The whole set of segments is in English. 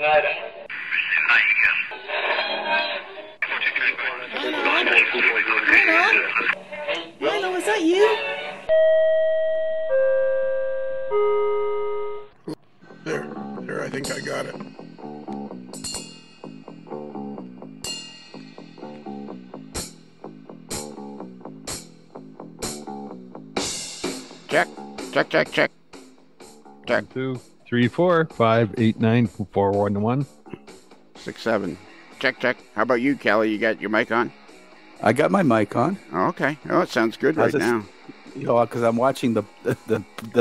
Milo, is that you? There, I think I got it. Check. 1, 2, 3, 4, 5, 8, 9, 4, 1, 1. 6, 7. Check. How about you, Kelly? You got your mic on? I got my mic on. Oh, okay. Oh, it sounds good right now. You know, because I'm watching the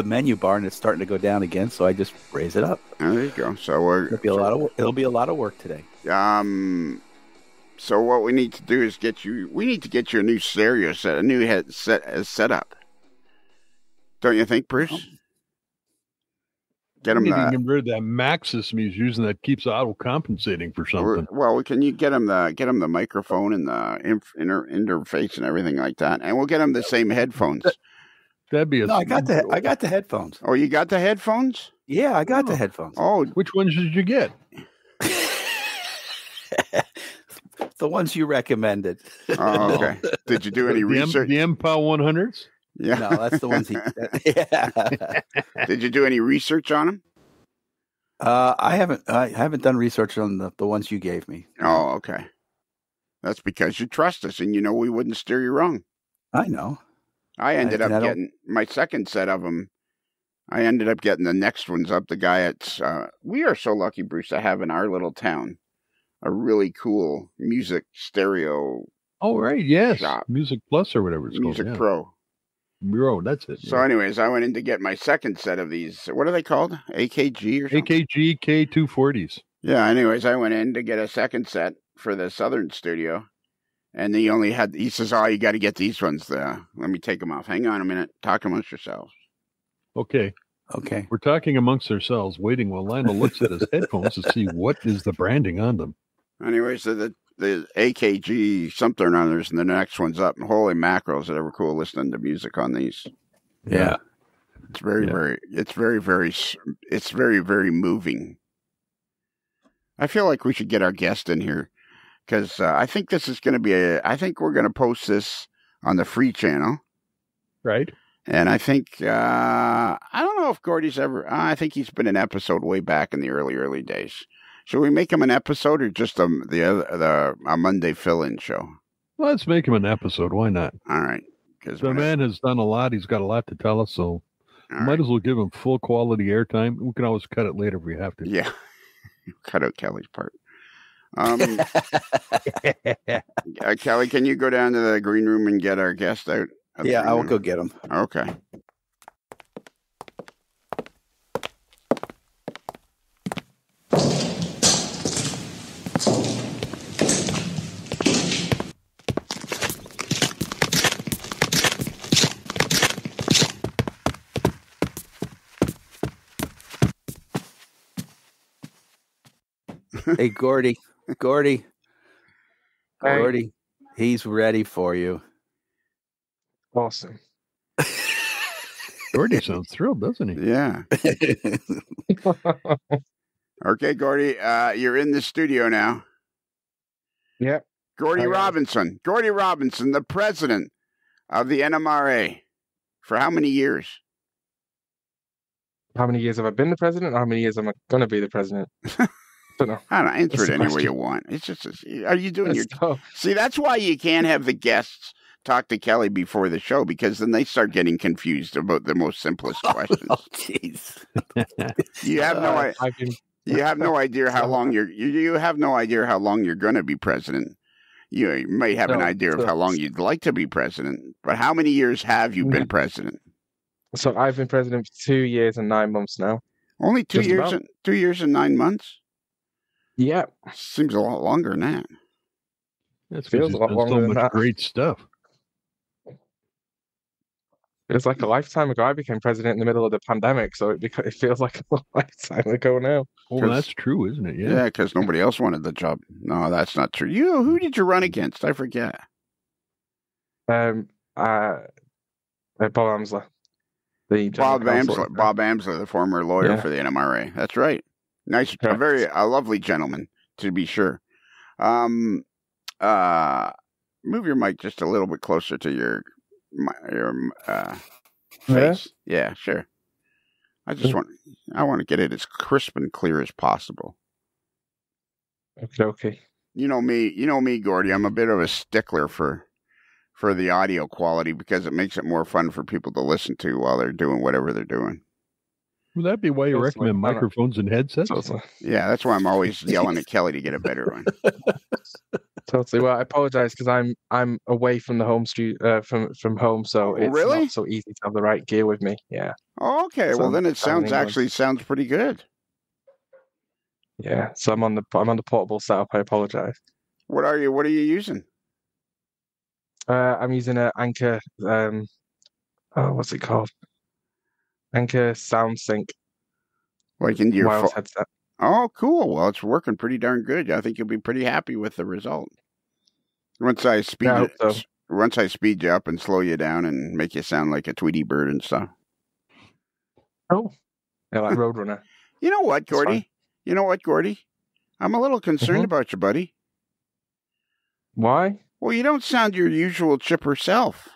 menu bar and it's starting to go down again, so I just raise it up. Oh, there you go. So it'll be a lot of work today. So what we need to do is get you a new stereo set, a new headset setup. Don't you think, Bruce? Get him you can get rid of that Max system he's using that keeps auto compensating for something. Well, can you get him the microphone and the interface and everything like that, and we'll get him the same headphones. That'd be I got the headphones. Oh, you got the headphones? Yeah, I got the headphones. Oh, which ones did you get? The ones you recommended. Oh, okay. Did you do any research? The MPOW 100s? Yeah. No, that's the ones yeah. Did you do any research on them? I haven't done research on the ones you gave me. Oh, okay. That's because you trust us and you know we wouldn't steer you wrong. I know. I ended up getting my second set of them. I ended up getting the next ones up. The guy at we are so lucky, Bruce, to have in our little town a really cool music stereo. Oh, right. Yes. Shop. Music Plus or whatever it's called. Music Pro. Bro, that's it. So anyways, I went in to get my second set of these. What are they called? AKG or something? AKG K240s. Yeah, anyways, I went in to get a second set for the Southern studio. And he says, oh, you got to get these ones. Let me take them off. Hang on a minute. Talk amongst yourselves. Okay. We're talking amongst ourselves, waiting while Lionel looks at his headphones to see what is the branding on them. Anyways, the AKG something or others, and the next one's up. And holy mackerels, it ever cool listening to music on these. Yeah. It's very, very moving. I feel like we should get our guest in here because I think this is going to be I think we're going to post this on the free channel. Right. And I think, I don't know if Gordy's I think he's been an episode way back in the early days. Should we make him an episode or just a Monday fill-in show? Well, let's make him an episode. Why not? All right. The man has done a lot. He's got a lot to tell us, so might as well give him full quality airtime. We can always cut it later if we have to. Yeah. Cut out Kelly's part. Kelly, can you go down to the green room and get our guest out? Yeah, I will go get him. Okay. Hey, Gordy, he's ready for you. Awesome. Gordy sounds thrilled, doesn't he? Yeah. Okay, Gordy, you're in the studio now. Yep. Gordy Robinson, the president of the NMRA. For how many years? How many years have I been the president? Or how many years am I going to be the president? I don't know. I don't know. Answer it any way you want. It's just, are you doing See, that's why you can't have the guests talk to Kelly before the show, because then they start getting confused about the most simplest questions. Oh, jeez. You have no idea how long you have no idea how long you're going to be president. You may have an idea of how long you'd like to be president, but how many years have you been president? So I've been president for 2 years and 9 months now. Only 2 years? 2 years and 9 months? Yeah. Seems a lot longer than that. That feels a lot longer than that. Great stuff. It was like a lifetime ago. I became president in the middle of the pandemic, so it feels like a lifetime ago now. Oh, that's true, isn't it? Yeah, because nobody else wanted the job. No, that's not true. Who did you run against? I forget. Bob Amsler. Bob Amsler, the former lawyer for the NMRA. That's right. Nice, a lovely gentleman, to be sure. Move your mic just a little bit closer to your face. Yeah, sure. I want to get it as crisp and clear as possible. Okay. You know me, Gordy. I'm a bit of a stickler for the audio quality because it makes it more fun for people to listen to while they're doing whatever they're doing. Would that be why you recommend microphones and headsets? Yeah, that's why I'm always yelling at Kelly to get a better one. Totally. Well, I apologize because I'm away from the home from home, so it's not so easy to have the right gear with me. Yeah. Oh, okay. So well, then it sounds pretty good. Yeah. So I'm on the portable setup. I apologize. What are you using? I'm using an Anchor. What's it called? Anchor Sound Sync. Like into your wireless headset. Oh, cool. Well, it's working pretty darn good. I think you'll be pretty happy with the result. Once I speed you up and slow you down and make you sound like a Tweety bird and stuff. Oh, yeah, like Roadrunner. You know what, Gordy? I'm a little concerned about you, buddy. Why? Well, you don't sound your usual chipper self.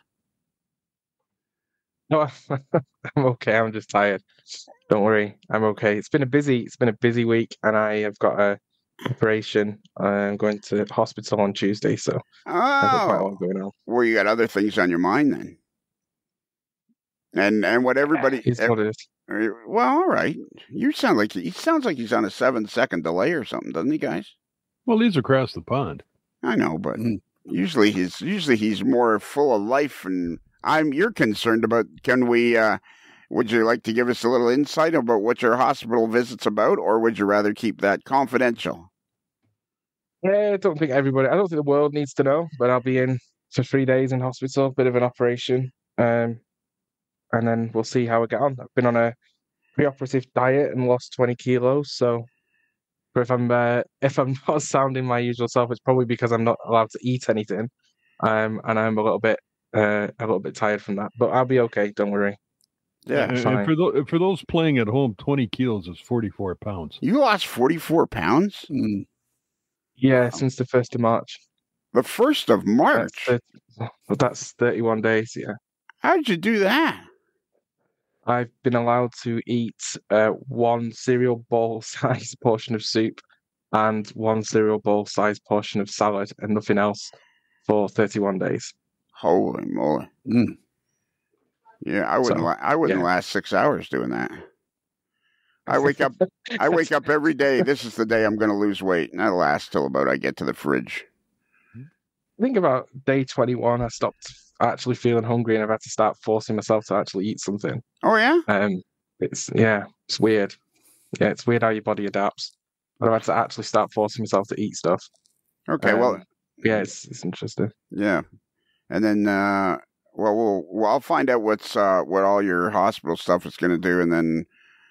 No, I'm okay. I'm just tired. Don't worry, I'm okay. It's been a busy week, and I have got a operation. I'm going to the hospital on Tuesday, so I've got quite a lot going on. Well, you got other things on your mind then, and what everybody. It's what it is. Well, all right. He sounds like he's on a 7-second delay or something, doesn't he, guys? Well, he's across the pond. I know, but usually he's more full of life, and you're concerned about. Can we? Would you like to give us a little insight about what your hospital visit's about, or would you rather keep that confidential? Yeah, I don't think the world needs to know, but I'll be in for 3 days in hospital, bit of an operation, and then we'll see how I get on. I've been on a pre-operative diet and lost 20 kilos, so if I'm not sounding my usual self, it's probably because I'm not allowed to eat anything, and I'm a little bit tired from that, but I'll be okay. Don't worry. Yeah, and for those playing at home, 20 kilos is 44 pounds. You lost 44 pounds? Yeah, since the 1st of March. The 1st of March? That's 31 days, yeah. How did you do that? I've been allowed to eat one cereal bowl-sized portion of soup and one cereal bowl-sized portion of salad and nothing else for 31 days. Holy moly. Yeah, I wouldn't last 6 hours doing that. I wake up every day. This is the day I'm going to lose weight, and that lasts till about I get to the fridge. I think about day 21, I stopped actually feeling hungry, and I've had to start forcing myself to actually eat something. Oh yeah. It's weird. Yeah, it's weird how your body adapts. But I've had to actually start forcing myself to eat stuff. Okay, yeah, it's interesting. Yeah, and then I'll find out what all your hospital stuff is going to do, and then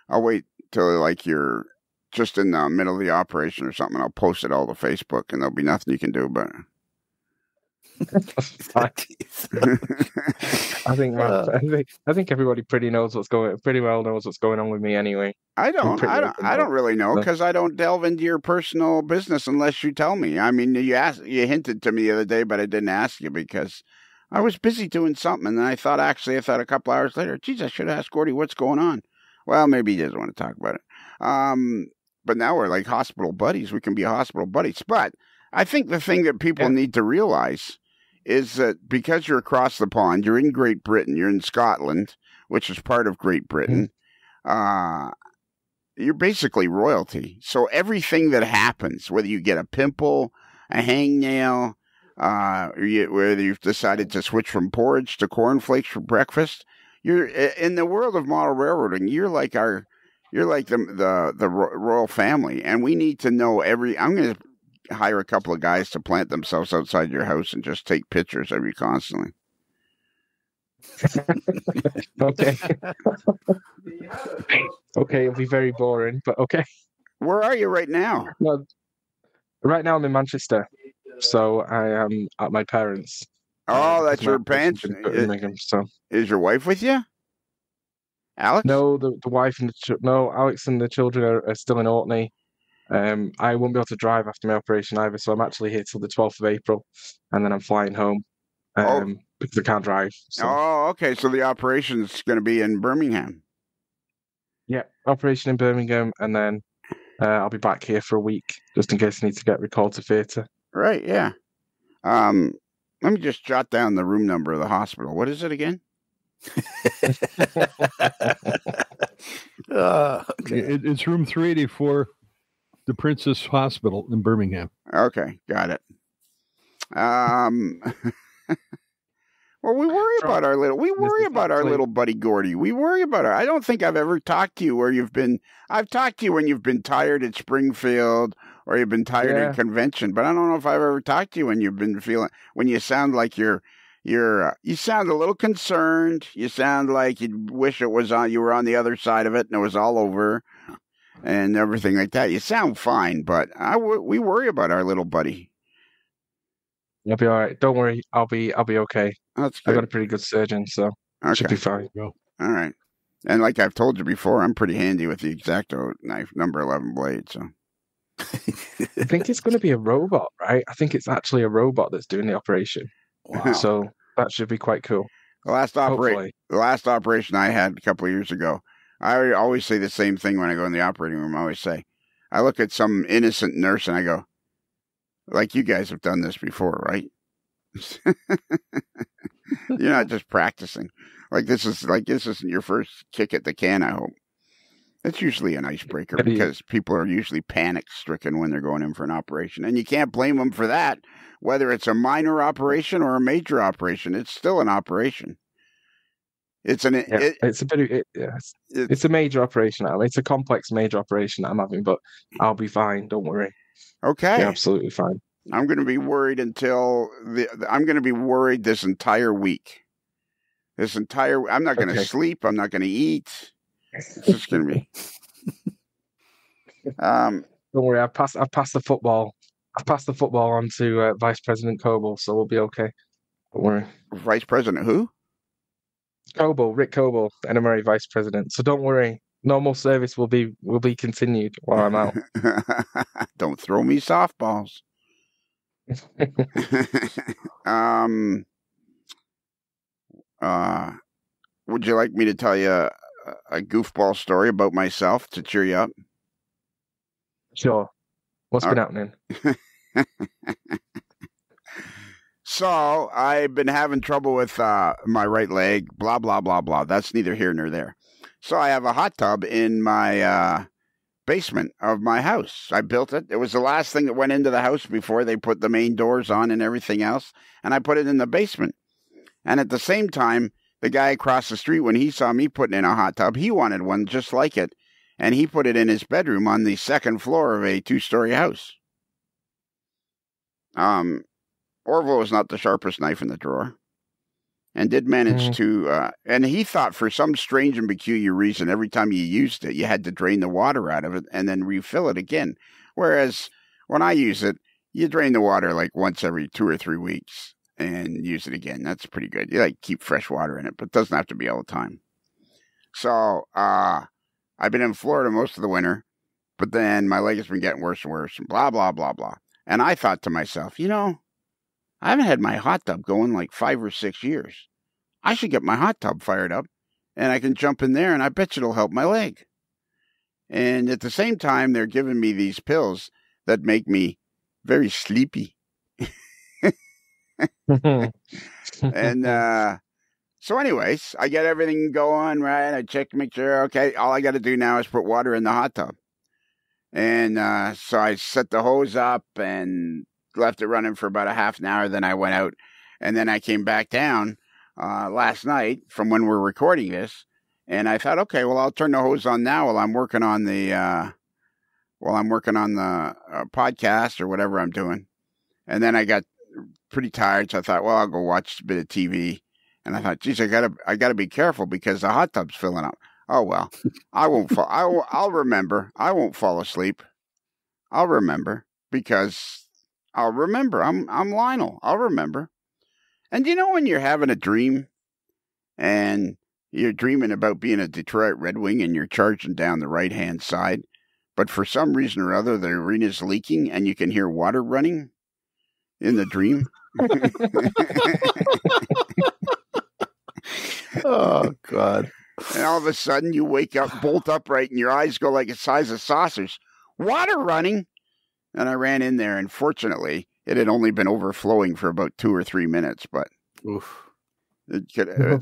I'll wait till like you're just in the middle of the operation or something. I'll post it all to Facebook, and there'll be nothing you can do about it. I think everybody pretty well knows what's going on with me anyway. I don't really know because I don't delve into your personal business unless you tell me. I mean, you hinted to me the other day, but I didn't ask you because I was busy doing something, and then I thought a couple hours later, geez, I should ask Gordy what's going on. Well, maybe he doesn't want to talk about it. But now we're like hospital buddies. We can be hospital buddies. But I think the thing that people need to realize is that because you're across the pond, you're in Great Britain, you're in Scotland, which is part of Great Britain, you're basically royalty. So everything that happens, whether you get a pimple, a hangnail, whether you've decided to switch from porridge to cornflakes for breakfast, you're in the world of model railroading. You're like the royal family, and we need to know I'm going to hire a couple of guys to plant themselves outside your house and just take pictures of you constantly. Okay. Okay, it'll be very boring, but okay. Where are you right now? Well, right now I'm in Manchester, so I am at my parents'. Oh, that's your parents. Is your wife with you? Alex? No, the wife and no, Alex and the children are still in Orkney. I won't be able to drive after my operation either, so I'm actually here till the 12th of April, and then I'm flying home because I can't drive. So. Oh, okay. So the operation's going to be in Birmingham. Yeah, operation in Birmingham, and then I'll be back here for a week, just in case I need to get recalled to theatre. Right, yeah. Let me just jot down the room number of the hospital. What is it again? Okay. It's room 384, the Princess Hospital in Birmingham. Okay, got it. Well, we worry about our little buddy Gordy. We worry about her. I don't think I've ever talked to you where you've been. I've talked to you when you've been tired at Springfield or you've been tired at convention, but I don't know if I've ever talked to you when you've been when you sound like you sound a little concerned. You sound like you wish you were on the other side of it and it was all over and everything like that. You sound fine, but we worry about our little buddy. You'll be all right. Don't worry. I'll be okay. That's good. I got a pretty good surgeon, so should be fine. Go. All right. And like I've told you before, I'm pretty handy with the X-Acto knife, number 11 blade. So I think it's going to be a robot, right? I think it's actually a robot that's doing the operation. Wow. So that should be quite cool. The last operation I had a couple of years ago, I always say the same thing when I go in the operating room. I always say, I look at some innocent nurse and I go, like you guys have done this before, right? You're not just practicing. This isn't your first kick at the can, I hope. It's usually an icebreaker because people are usually panic-stricken when they're going in for an operation. And you can't blame them for that. Whether it's a minor operation or a major operation, it's still an operation. It's a major operation. It's a complex major operation that I'm having, but I'll be fine. Don't worry. Okay. You're absolutely fine. I'm going to be worried I'm going to be worried this entire week. I'm not going to sleep. I'm not going to eat. It's just going to be. Don't worry. I've passed the football. I've passed the football on to Vice President Coble, so we'll be okay. Don't worry. Vice President who? Coble, Rick Coble, NMRA Vice President. So don't worry. Normal service will be continued while I'm out. Don't throw me softballs. Would you like me to tell you a goofball story about myself to cheer you up? Sure. What's been happening? So I've been having trouble with my right leg, blah, blah, blah, blah. That's neither here nor there. So I have a hot tub in my basement of my house. I built it. It was the last thing that went into the house before they put the main doors on and everything else. And I put it in the basement. And at the same time, the guy across the street, when he saw me putting in a hot tub, he wanted one just like it. And he put it in his bedroom on the second floor of a 2-story house. Orville was not the sharpest knife in the drawer. And did manage to, and he thought for some strange and peculiar reason, every time you used it, you had to drain the water out of it and then refill it again. Whereas when I use it, you drain the water like once every 2 or 3 weeks and use it again. That's pretty good. You keep fresh water in it, but it doesn't have to be all the time. So, I've been in Florida most of the winter, but then my leg has been getting worse and worse and blah, blah, blah, blah. And I thought to myself, I haven't had my hot tub going like 5 or 6 years. I should get my hot tub fired up and I can jump in there and I bet you it'll help my leg. And at the same time, they're giving me these pills that make me very sleepy. And so anyways, I get everything going, right? I check to make sure, okay, all I got to do now is put water in the hot tub. And so I set the hose up and left it running for about a half an hour. Then I went out and then I came back down last night from when we're recording this. And I thought, okay, well, I'll turn the hose on now while I'm working on the podcast or whatever I'm doing. And then I got pretty tired. So I thought, well, I'll go watch a bit of TV. And I thought, geez, I gotta be careful because the hot tub's filling up. Oh, well, I won't fall. I'll remember. I won't fall asleep. I'll remember because I'll remember. I'm Lionel. I'll remember. And when you're having a dream and, You're dreaming about being a Detroit Red Wing and you're charging down the right-hand side. But for some reason or other, the arena's leaking and you can hear water running in the dream. Oh, God. And all of a sudden you wake up, bolt upright, and your eyes go like the size of saucers. Water running! And I ran in there, and fortunately, it had only been overflowing for about 2 or 3 minutes, but... Oof. It could,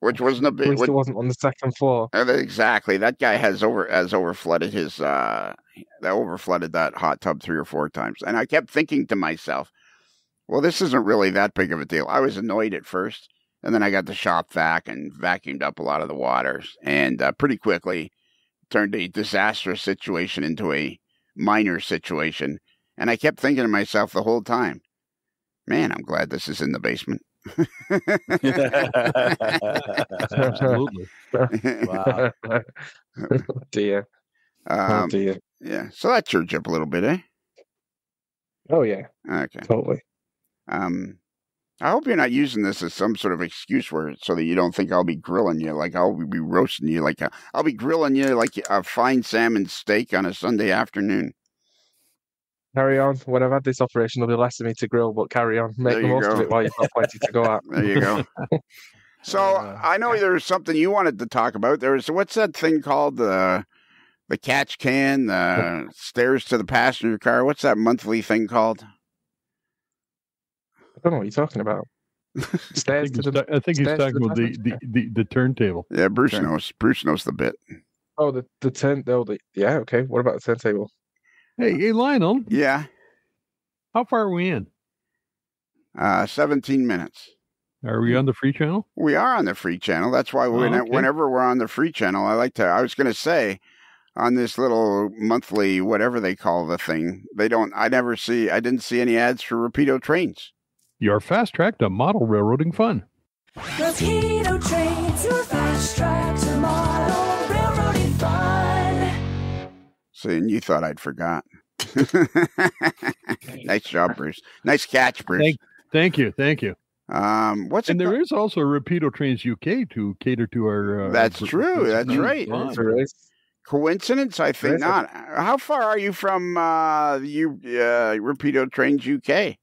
which wasn't a big... At least it wasn't on the second floor. Exactly. That guy has overflooded his... overflooded that hot tub 3 or 4 times. And I kept thinking to myself, well, this isn't really that big of a deal. I was annoyed at first, and then I got the shop vac and vacuumed up a lot of the waters, and pretty quickly turned a disastrous situation into a minor situation. And I kept thinking to myself the whole time, man, I'm glad this is in the basement. Absolutely. Wow. Oh, dear. Oh, dear. Yeah. So that cheered you up a little bit, eh? Oh, yeah. Okay. Totally. I hope you're not using this as some sort of excuse so that you don't think I'll be grilling you, like I'll be roasting you, I'll be grilling you like a fine salmon steak on a Sunday afternoon. Carry on. When I've had this operation, there'll be less of me to grill, but carry on. Make the most of it while you've got plenty to go at. There you go. So I know there's something you wanted to talk about. What's that thing called? The catch can, the stairs to the passenger car. What's that monthly thing called? I don't know what you're talking about. I think he's talking about the turntable. Yeah, Bruce knows. Bruce knows the bit. Oh, the turntable. Yeah, okay. What about the turntable? Hey, Lionel. Yeah. How far are we in? 17 minutes. Are we on the free channel? We are on the free channel. That's why whenever we're on the free channel, I was going to say, on this little monthly, whatever they call the thing, I didn't see any ads for Rapido trains. Your fast track to model railroading fun. Rapido trains, your fast track to model railroading fun. See, and you thought I'd forgot. Nice job, Bruce. Nice catch, Bruce. Thank you. There is also Rapido Trains UK to cater to our... That's true. That's right. Coincidence? I think not. How far are you from Rapido Trains UK?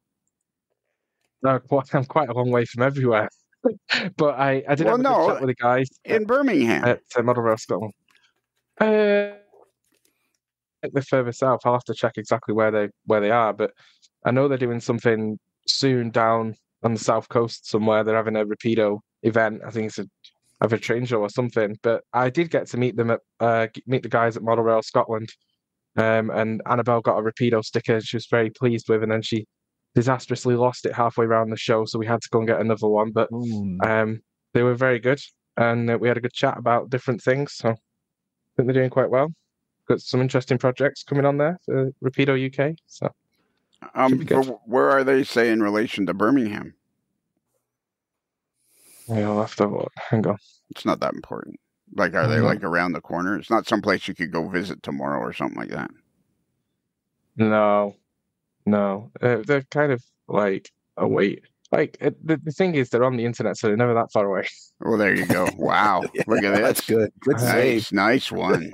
I'm quite a long way from everywhere. But I did have a good chat with the guys. In Birmingham. At Model Rail Scotland. They're further south. I'll have to check exactly where they are, but I know they're doing something soon down on the south coast somewhere. They're having a Rapido event. I think it's a train show or something. But I did get to meet them meet the guys at Model Rail Scotland. And Annabelle got a Rapido sticker she was very pleased with, and then she disastrously lost it halfway around the show, so we had to go and get another one. But they were very good, and we had a good chat about different things. So I think they're doing quite well. Got some interesting projects coming on there for Rapido UK. So, where are they, say, in relation to Birmingham? I'll have to look. Hang on. It's not that important. Like, are they like around the corner? It's not someplace you could go visit tomorrow or something like that. No. They're kind of like away. Like the thing is, they're on the internet, so they're never that far away. Well, there you go. Wow, look at this. That's good. Good save. Nice one.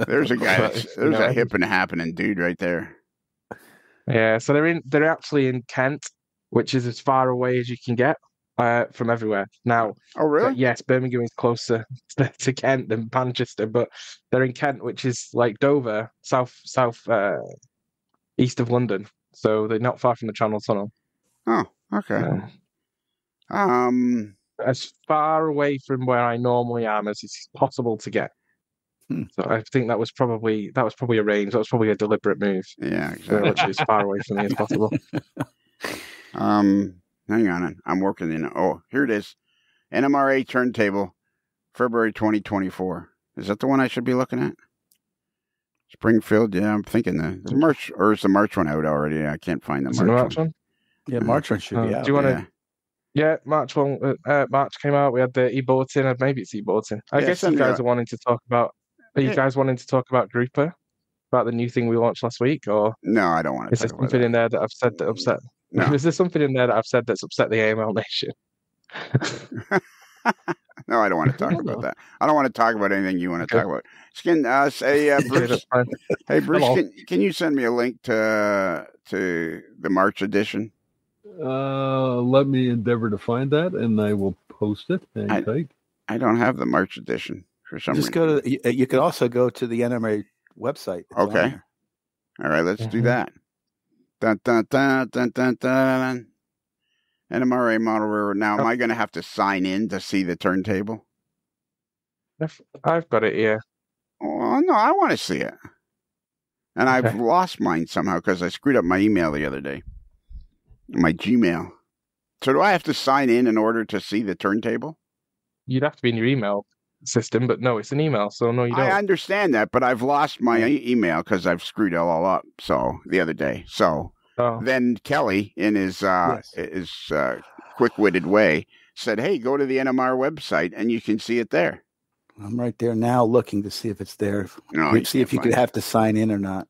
There's a guy. There's a hip and happening dude right there. Yeah, so they're actually in Kent, which is as far away as you can get from everywhere. Now, oh really? Yes, Birmingham is closer to Kent than Manchester, but they're in Kent, which is like Dover, south east of London. So they're not far from the Channel Tunnel. Oh, okay. As far away from where I normally am as it's possible to get. So I think that was probably arranged. That was probably a deliberate move. Yeah, exactly. Which is as far away from me as possible. Hang on, I'm working in. Oh, here it is. NMRA turntable, February 2024. Is that the one I should be looking at? Springfield, yeah, I'm thinking the March, or is the March one out already? I can't find the March one. Yeah, March one should be out. Do you want to? Yeah, March one. March came out. We had the e-bulletin. Maybe it's e-bulletin. I guess you guys are wanting to talk about. Are you guys wanting to talk about Grouper? About the new thing we launched last week, or no? I don't want to. Is there something in there that I've said that upset? No. Is there something in there that I've said that's upset the AML Nation? No, I don't want to talk about that. I don't want to talk about anything you want to talk about. Bruce. Hey, Bruce, can you send me a link to the March edition? Let me endeavor to find that, and I will post it. I don't have the March edition for some reason. Go to. You can also go to the NMRA website. Okay. All right, let's do that. Dun, dun, dun, dun, dun, dun. NMRA model railroad. Now, am I going to have to sign in to see the turntable? I've got it here. Oh, no, I want to see it. And I've lost mine somehow because I screwed up my email the other day. My Gmail. So do I have to sign in order to see the turntable? You'd have to be in your email system, but no, it's an email, so no, you don't. I understand that, but I've lost my email because I've screwed it all up. So the other day. So then Kelly, in his quick-witted way, said, "Hey, go to the NMR website and you can see it there." I'm right there now, looking to see if it's there. See if you could have to sign in or not.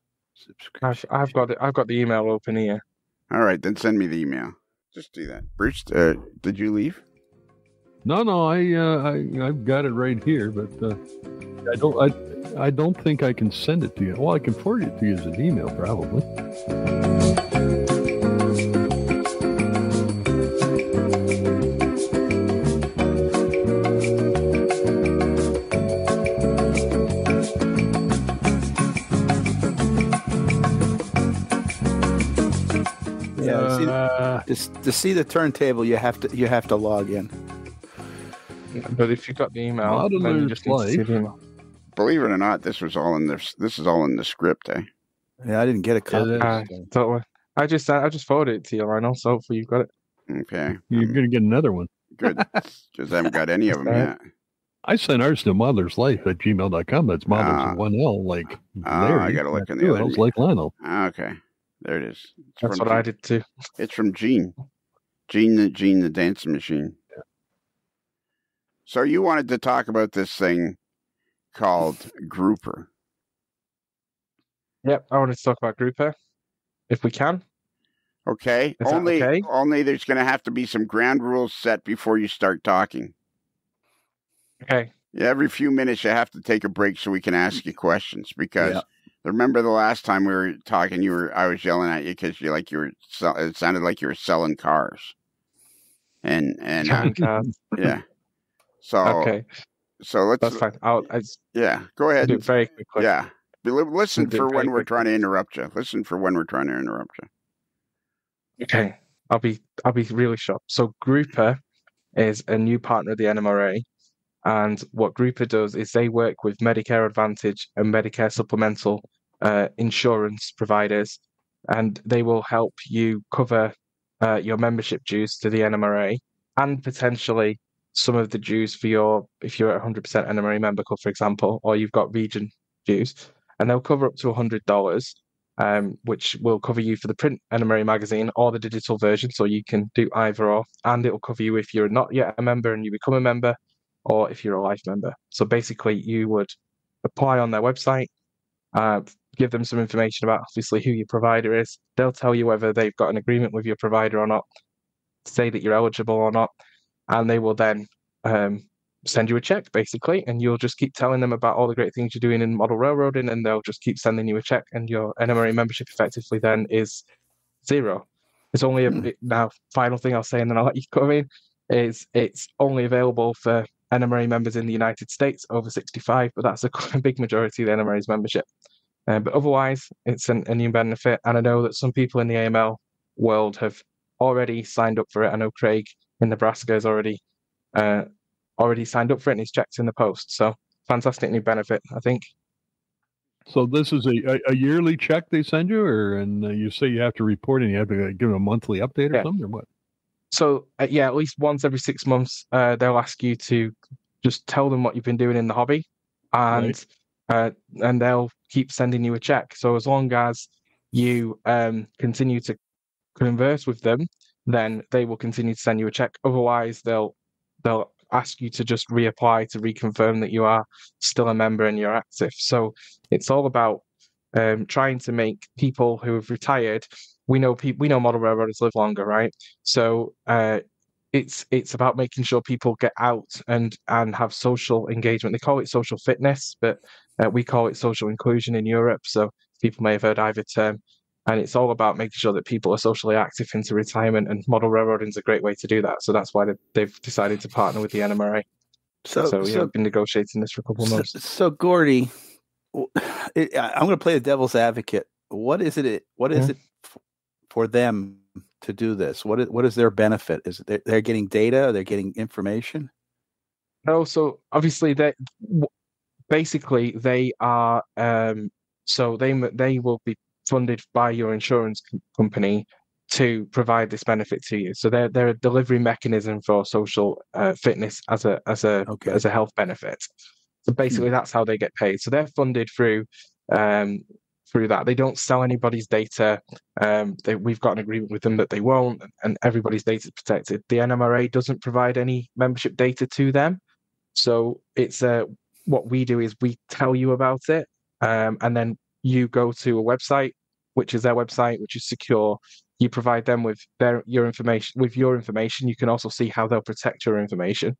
I've got it. I've got the email open here. All right, then send me the email. Just do that. Bruce, did you leave? No, I've got it right here, but I don't think I can send it to you. Well, I can forward it to you as an email, probably. To see the turntable, you have to log in. But if you've got the email, then you just need to see the email. Believe it or not, this is all in the script, eh? Yeah, I didn't get a copy. I just forwarded it to you, Lionel, so hopefully you've got it. Okay. You're going to get another one. Good, because I haven't got any of them yet. I sent ours to motherslife@gmail.com. That's mothers with one L, like Larry. I got to look in the other. Like Lionel. Okay, there it is. That's what I did too. It's from Gene. Gene the dancing machine. Yeah. So you wanted to talk about this thing called Grouper. Yep, I wanted to talk about Grouper, if we can. Okay. Only there's going to have to be some ground rules set before you start talking. Okay. Yeah, every few minutes you have to take a break so we can ask you questions because remember the last time we were talking, I was yelling at you because it sounded like you were selling cars. And yeah. So okay. So that's fine. go ahead. Do it very quickly. Yeah. Listen for when we're trying to interrupt you. Listen for when we're trying to interrupt you. Okay. I'll be really short. So Grouper is a new partner of the NMRA, and what Grouper does is they work with Medicare Advantage and Medicare Supplemental insurance providers, and they will help you cover your membership dues to the NMRA and potentially some of the dues for if you're a 100% NMRA member, for example, or you've got region dues, and they'll cover up to $100, which will cover you for the print NMRA magazine or the digital version, so you can do either or, and it will cover you if you're not yet a member and you become a member, or if you're a life member. So basically, you would apply on their website, give them some information about obviously who your provider is. They'll tell you whether they've got an agreement with your provider or not, say that you're eligible or not, and they will then send you a check, basically, and you'll just keep telling them about all the great things you're doing in model railroading, and they'll just keep sending you a check, and your NMRA membership effectively then is zero. It's only now, final thing I'll say, and then I'll let you come in, is it's only available for NMRA members in the United States over 65, but that's a big majority of the NMRA's membership. But otherwise, it's a new benefit, and I know that some people in the AML world have already signed up for it. I know Craig in Nebraska has already signed up for it, and he's checked in the post. So fantastic new benefit, I think. So this is a yearly check they send you, and you say you have to report and you have to give them a monthly update or something, or what? So at least once every 6 months, they'll ask you to just tell them what you've been doing in the hobby, and they'll keep sending you a check. So as long as you continue to converse with them, then they will continue to send you a check. Otherwise, they'll ask you to just reapply to reconfirm that you are still a member and you're active. So it's all about trying to make people who have retired. We know model railroaders live longer, right? So it's about making sure people get out and have social engagement. They call it social fitness, but we call it social inclusion in Europe. So people may have heard either term. And it's all about making sure that people are socially active into retirement, and model railroading is a great way to do that. So that's why they've decided to partner with the NMRA. So we've been negotiating this for a couple of months. So Gordy, I'm going to play the devil's advocate. What is it for them to do this? What is their benefit? Is it they're getting data? Are they getting information? No, so obviously they are. So they will be funded by your insurance company to provide this benefit to you. So they're a delivery mechanism for social fitness as a health benefit. So basically, that's how they get paid. So they're funded through that. They don't sell anybody's data. We've got an agreement with them that they won't, and everybody's data is protected. The NMRA doesn't provide any membership data to them. So it's what we do is we tell you about it, and then you go to a website, which is their website, which is secure. You provide them with your information. With your information, you can also see how they'll protect your information,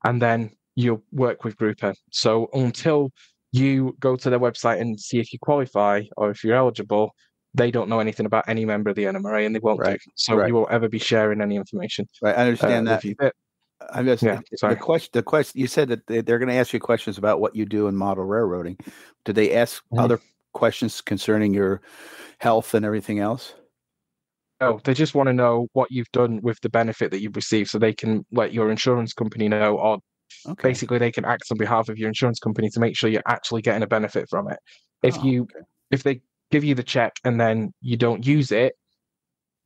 and then you'll work with Grouper. So until you go to their website and see if you qualify or if you're eligible, they don't know anything about any member of the NMRA, and they won't do. So you won't ever be sharing any information. Right, I understand that. I'm just sorry. The question you said that they're going to ask you questions about what you do in model railroading. Do they ask other questions concerning your health and everything else? No, they just want to know what you've done with the benefit that you've received, so they can let your insurance company know, or basically they can act on behalf of your insurance company to make sure you're actually getting a benefit from it. If they give you the check and then you don't use it,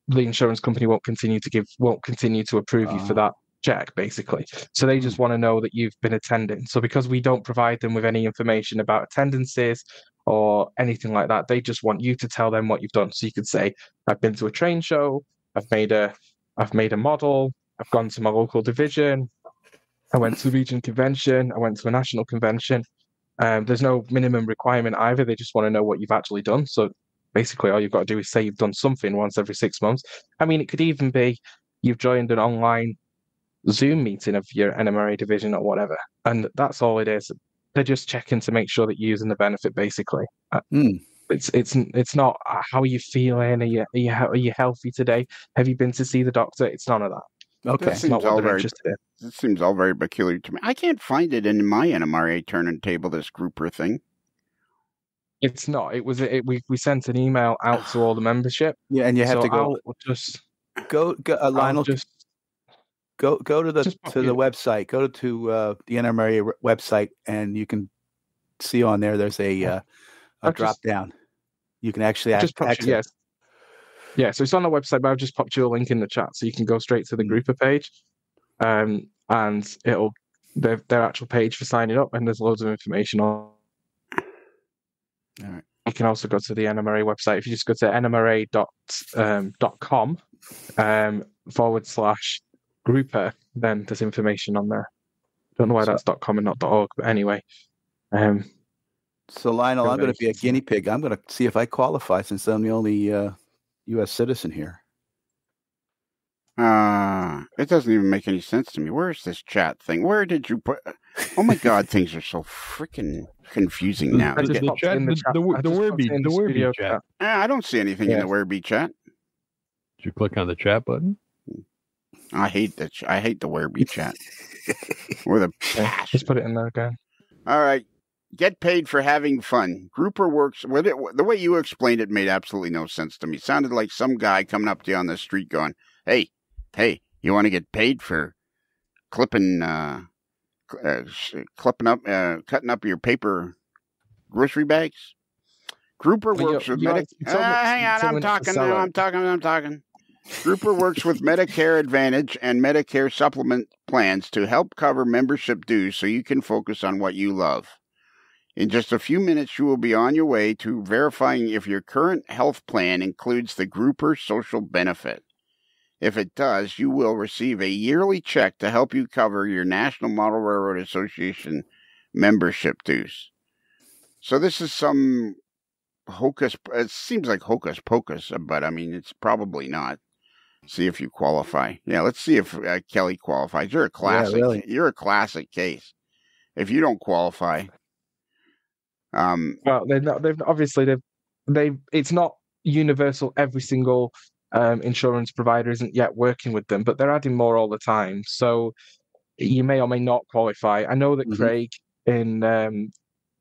the insurance company won't continue to approve you for that check, basically. So they just want to know that you've been attending. So because we don't provide them with any information about attendances or anything like that, they just want you to tell them what you've done. So you could say, I've been to a train show, I've made a model, I've gone to my local division, I went to a region convention, I went to a national convention. There's no minimum requirement either. They just want to know what you've actually done. So basically all you've got to do is say you've done something once every 6 months. I mean, it could even be you've joined an online Zoom meeting of your NMRA division or whatever, and that's all it is. They're just checking to make sure that you're using the benefit, basically. It's not how are you feeling? Are you healthy today? Have you been to see the doctor? It's none of that. Okay, that's not what they're interested in. It seems all very peculiar to me. I can't find it in my NMRA turntable, this grouper thing. It's not. It was. We sent an email out to all the membership. Yeah, and you have to go. Go Lionel. Go to the website. Go to the NMRA website, and you can see on there. There's a drop down. You can actually access. Yes. Yeah, so it's on the website, but I've just popped you a link in the chat, so you can go straight to the Grouper page, and it'll their actual page for signing up, and there's loads of information on. All right. You can also go to the NMRA website. If you just go to nmra.com /Grouper, then there's information on there. Don't know why that's .com and not .org, but anyway. So Lionel, I'm going to be a guinea pig. I'm going to see if I qualify, since I'm the only U.S. citizen here. It doesn't even make any sense to me. Where's this chat thing? Where did you put? Oh my God, things are so freaking confusing now. The Werby chat. I don't see anything in the Werby chat. Did you click on the chat button? I hate the Werby chat. With a passion. Just put it in there again. All right. Get paid for having fun. Grouper works with it. The way you explained it made absolutely no sense to me. Sounded like some guy coming up to you on the street going, hey, you want to get paid for cutting up your paper grocery bags? Grouper works with hang on, I'm talking. Grouper works with Medicare Advantage and Medicare supplement plans to help cover membership dues so you can focus on what you love. In just a few minutes, you will be on your way to verifying if your current health plan includes the Grouper social benefit. If it does, you will receive a yearly check to help you cover your National Model Railroad Association membership dues. So this is some it seems like hocus pocus, but I mean, it's probably not. See if you qualify. Yeah, let's see if Kelly qualifies. You're a classic. Yeah, really. You're a classic case. If you don't qualify, well, they're not. They've obviously they've. It's not universal. Every single insurance provider isn't yet working with them, but they're adding more all the time. So you may or may not qualify. I know that Craig in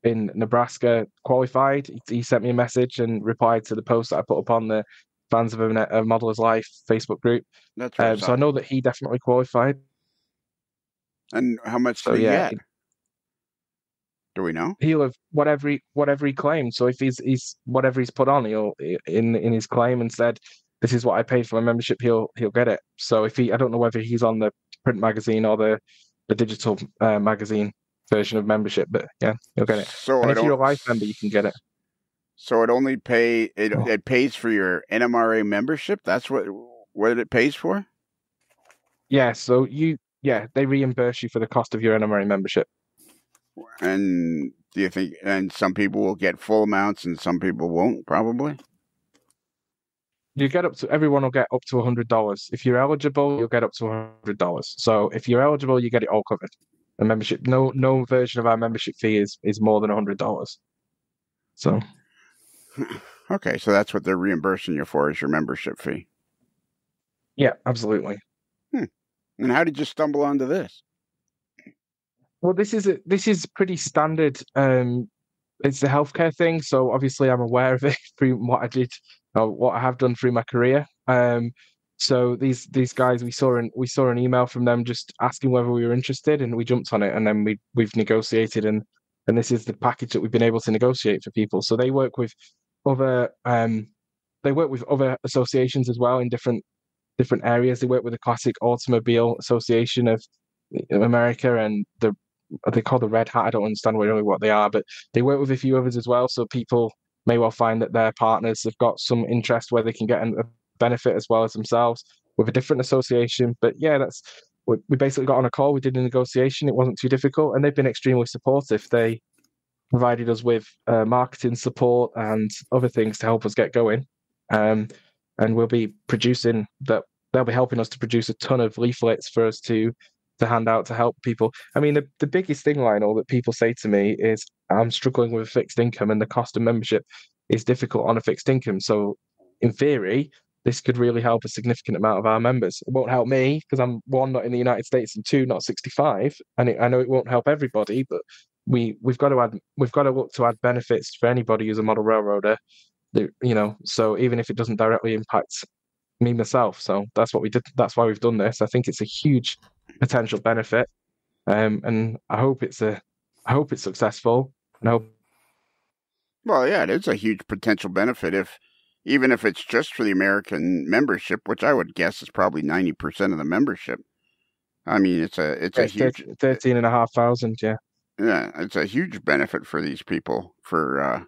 Nebraska qualified. He sent me a message and replied to the post that I put up on the Fans of a Modeler's Life Facebook group. That's right. So I know that he definitely qualified. And how much did he get? Do we know? He'll have whatever he claimed. So if he's whatever he's put on, he'll in his claim and said, "This is what I paid for my membership." He'll get it. So if I don't know whether he's on the print magazine or the digital magazine version of membership, but yeah, you'll get it. So and if you're a life member, you can get it. So it only it pays for your NMRA membership. That's what it pays for. Yeah. So they reimburse you for the cost of your NMRA membership. And do you think? And some people will get full amounts, and some people won't. Probably. You get everyone will get up to $100. If you're eligible, you'll get up to $100. So if you're eligible, you get it all covered. The membership, no version of our membership fee is more than $100. So. Okay, so that's what they're reimbursing you for is your membership fee. Yeah, absolutely. And how did you stumble onto this? Well, this is pretty standard. It's a healthcare thing, so obviously I'm aware of it through what I did, or what I have done through my career. So these guys, we saw an email from them just asking whether we were interested, and we jumped on it, and then we've negotiated, and this is the package that we've been able to negotiate for people. So they work with other associations as well in different areas. They work with the Classic Automobile Association of America and they call the Red Hat. I don't understand really what they are, but they work with a few others as well. So people may well find that their partners have got some interest where they can get a benefit as well as themselves with a different association. But yeah, we basically got on a call. We did a negotiation. It wasn't too difficult, and they've been extremely supportive. They provided us with marketing support and other things to help us get going. And we'll be producing that. They'll be helping us to produce a ton of leaflets for us to hand out to help people. I mean, the biggest thing, Lionel, that people say to me is, I'm struggling with a fixed income and the cost of membership is difficult on a fixed income. So in theory, this could really help a significant amount of our members. It won't help me because I'm, one, not in the United States, and two, not 65. And I know it won't help everybody, but we've got to look to add benefits for anybody who's a model railroader. So even if it doesn't directly impact me myself, so that's what we did. That's why we've done this. I think it's a huge potential benefit, and I hope it's successful. No. Well, yeah, it is a huge potential benefit even if it's just for the American membership, which I would guess is probably 90% of the membership. I mean, it's a huge 13,500. Yeah. Yeah, it's a huge benefit for these people. I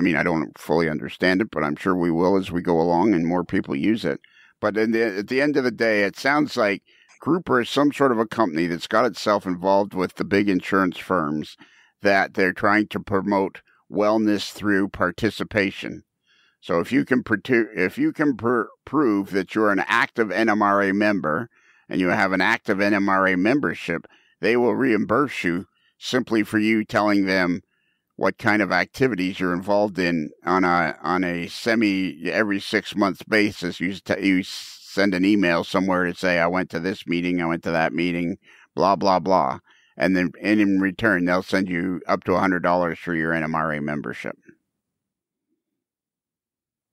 mean, I don't fully understand it, but I'm sure we will as we go along and more people use it. But at the end of the day, it sounds like Grouper is some sort of a company that's got itself involved with the big insurance firms, that they're trying to promote wellness through participation. So if you can prove that you're an active NMRA member and you have an active NMRA membership, they will reimburse you simply for you telling them what kind of activities you're involved in on a every 6 months basis. You send an email somewhere to say, I went to this meeting, I went to that meeting, blah, blah, blah. And then in return, they'll send you up to $100 for your NMRA membership.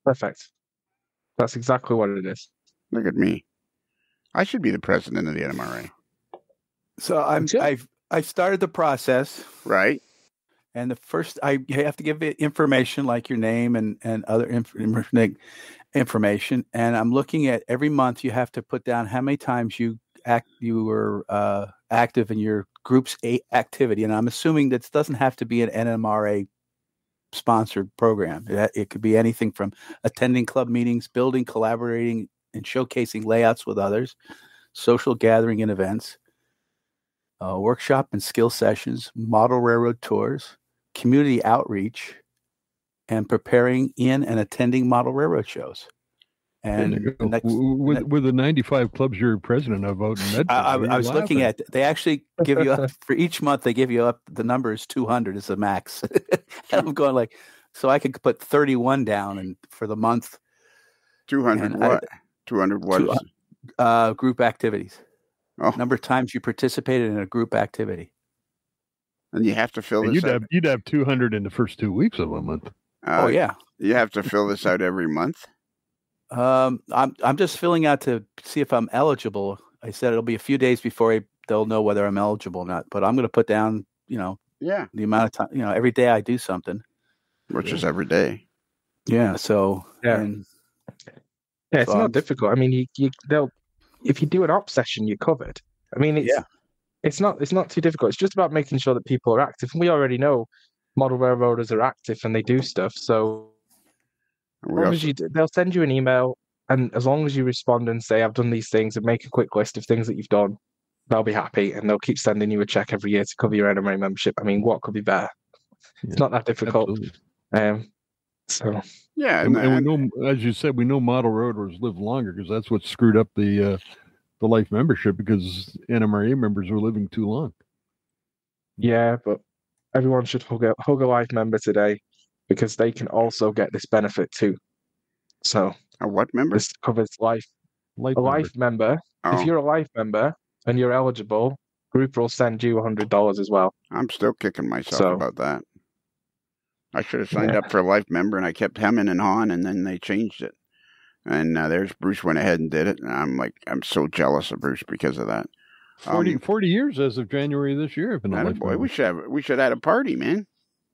Perfect. That's exactly what it is. Look at me. I should be the president of the NMRA. So I've started the process. Right. And the first, I have to give it information like your name and other information. And I'm looking at every month you have to put down how many times you were active in your group's activity. And I'm assuming that doesn't have to be an NMRA sponsored program. It could be anything from attending club meetings, building, collaborating, and showcasing layouts with others, social gathering and events, workshop and skill sessions, model railroad tours, community outreach, and preparing in and attending model railroad shows. And with the 95 clubs you're president of out in Medford, I was looking at. They actually give you up for each month. They give you up. The number is 200 is the max. And I'm going like, so I could put 31 down and for the month. 200 what? 200 what? Group activities. Oh. Number of times you participated in a group activity. And you have to fill this out. You'd have 200 in the first 2 weeks of a month. Oh yeah. You have to fill this out every month. I'm just filling out to see if I'm eligible. I said it'll be a few days before they'll know whether I'm eligible or not. But I'm going to put down, the amount of time. Every day I do something, which is every day. Yeah. So it's not difficult. I mean, they'll if you do an op session, you're covered. I mean, it's not too difficult. It's just about making sure that people are active, and we already know model railroaders are active and they do stuff. So. They'll send you an email, and as long as you respond and say, I've done these things, and make a quick list of things that you've done, they'll be happy, and they'll keep sending you a check every year to cover your NMRA membership. I mean, what could be better? It's not that difficult. And we know, as you said, we know model railroaders live longer because that's what screwed up the life membership, because NMRA members were living too long. Yeah, but everyone should hug a life member today, because they can also get this benefit too. So a what member? This covers life. A life member. Oh. If you're a life member and you're eligible, group will send you $100 as well. I'm still kicking myself about that. I should have signed up for a life member, and I kept hemming and hawing, and then they changed it. And there's Bruce went ahead and did it, and I'm so jealous of Bruce because of that. 40 years as of January this year. We should have had a party, man.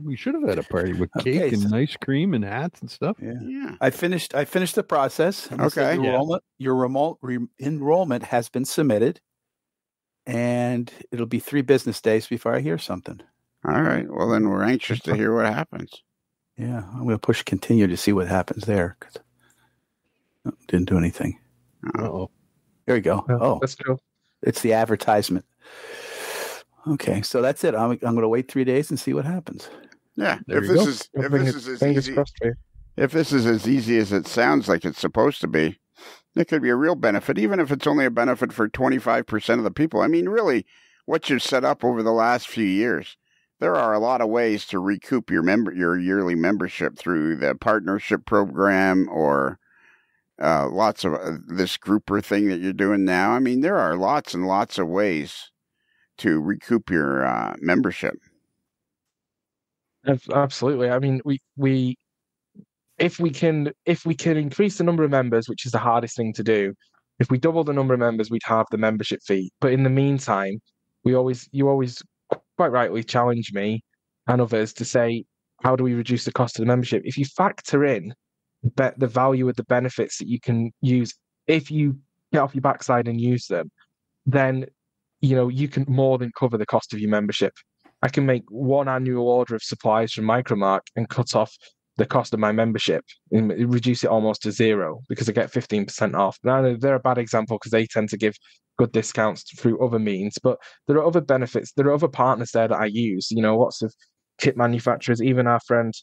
We should have had a party with cake and ice cream and hats and stuff. Yeah. I finished the process. Okay. Your enrollment has been submitted, and it'll be 3 business days before I hear something. All right. Well, then we're anxious to hear what happens. Yeah. I'm going to push continue to see what happens there. Didn't do anything. Uh-oh. Here we go. Let's go. It's the advertisement. Okay. So that's it. I'm going to wait 3 days and see what happens. Yeah, if this is as easy as it sounds like it's supposed to be, it could be a real benefit, even if it's only a benefit for 25% of the people. I mean, really, what you've set up over the last few years, there are a lot of ways to recoup your yearly membership through the partnership program or lots of this grouper thing that you're doing now. I mean, there are lots and lots of ways to recoup your membership. Absolutely. I mean, we if we can increase the number of members, which is the hardest thing to do, if we double the number of members, we'd have the membership fee. But in the meantime, you always quite rightly challenge me and others to say, how do we reduce the cost of the membership? If you factor in the value of the benefits that you can use, if you get off your backside and use them, then you can more than cover the cost of your membership. I can make one annual order of supplies from Micromark and cut off the cost of my membership and reduce it almost to zero because I get 15% off. Now, they're a bad example because they tend to give good discounts through other means, but there are other benefits. There are other partners there that I use. Lots of kit manufacturers. Even our friend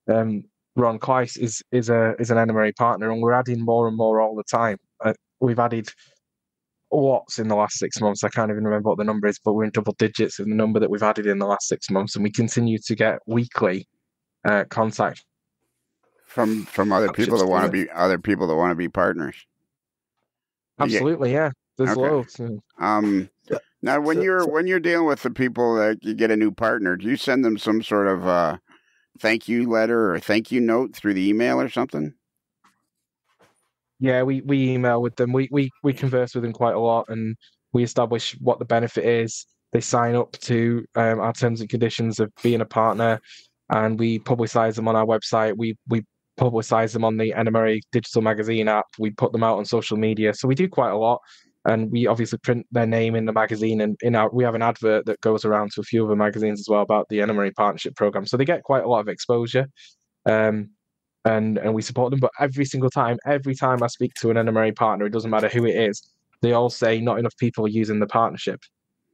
Ron Kleiss is an NMRA partner, and we're adding more and more all the time. We've added lots in the last 6 months. I can't even remember what the number is, but we're in double digits in the number that we've added in the last 6 months, and we continue to get weekly contact from other people that want to be partners. Absolutely, yeah. There's loads. Now, when you're dealing with the people that you get a new partner, do you send them some sort of thank you letter or thank you note through the email or something? Yeah, we email with them. We converse with them quite a lot, and we establish what the benefit is. They sign up to our terms and conditions of being a partner, and we publicize them on our website. We publicize them on the NMRA digital magazine app. We put them out on social media. So we do quite a lot, and we obviously print their name in the magazine, and we have an advert that goes around to a few other magazines as well about the NMRA partnership program. So they get quite a lot of exposure. And we support them. But every time I speak to an NMRA partner, it doesn't matter who it is, they all say not enough people are using the partnership.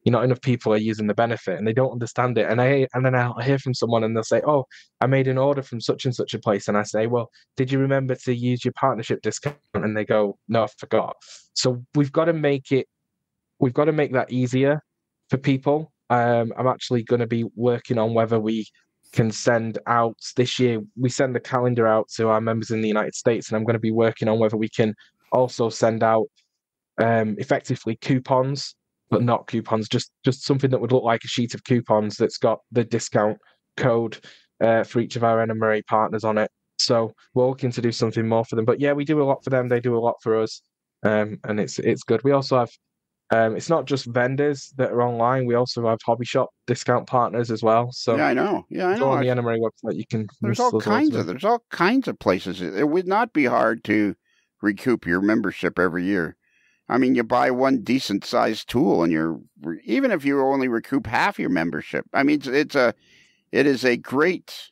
not enough people are using the benefit, and they don't understand it. And then I'll hear from someone, and they'll say, "Oh, I made an order from such and such a place," and I say, "Well, did you remember to use your partnership discount?" And they go, "No, I forgot." So we've got to make that easier for people. I'm actually going to be working on whether we can send out this year. We send the calendar out to our members in the United States, and I'm going to be working on whether we can also send out effectively coupons, but not coupons, just something that would look like a sheet of coupons that's got the discount code for each of our NMRA partners on it. So we're looking to do something more for them. But yeah, we do a lot for them. They do a lot for us, and it's good. We also have it's not just vendors that are online. We also have hobby shop discount partners as well. So yeah, I know. On the NMRA website, you can. There's all kinds of places. It would not be hard to recoup your membership every year. I mean, you buy one decent sized tool, and even if you only recoup half your membership. I mean, it is a great.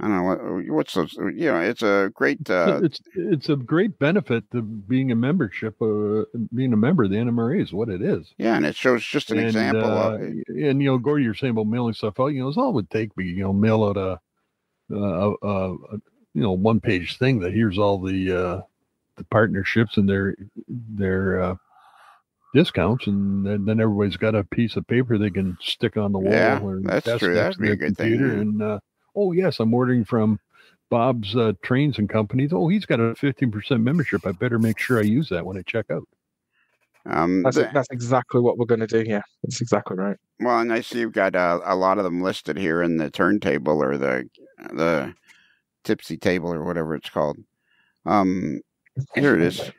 I don't know what's those. It's a great. It's a great benefit to being a membership. Being a member of the NMRA is what it is. Yeah, and it shows just an example of it. And Gordy, you're saying about mailing stuff out. It's all it would take me. Mail out a 1-page thing that here's all the partnerships and their discounts, and then everybody's got a piece of paper they can stick on the wall. Yeah, or that's true. That'd be a good thing. And oh yes, I'm ordering from Bob's Trains and Companies. Oh, he's got a 15% membership. I better make sure I use that when I check out. That's exactly what we're going to do. Yeah, that's exactly right. Well, and I see you've got a lot of them listed here in the turntable or the tipsy table or whatever it's called. Here it is.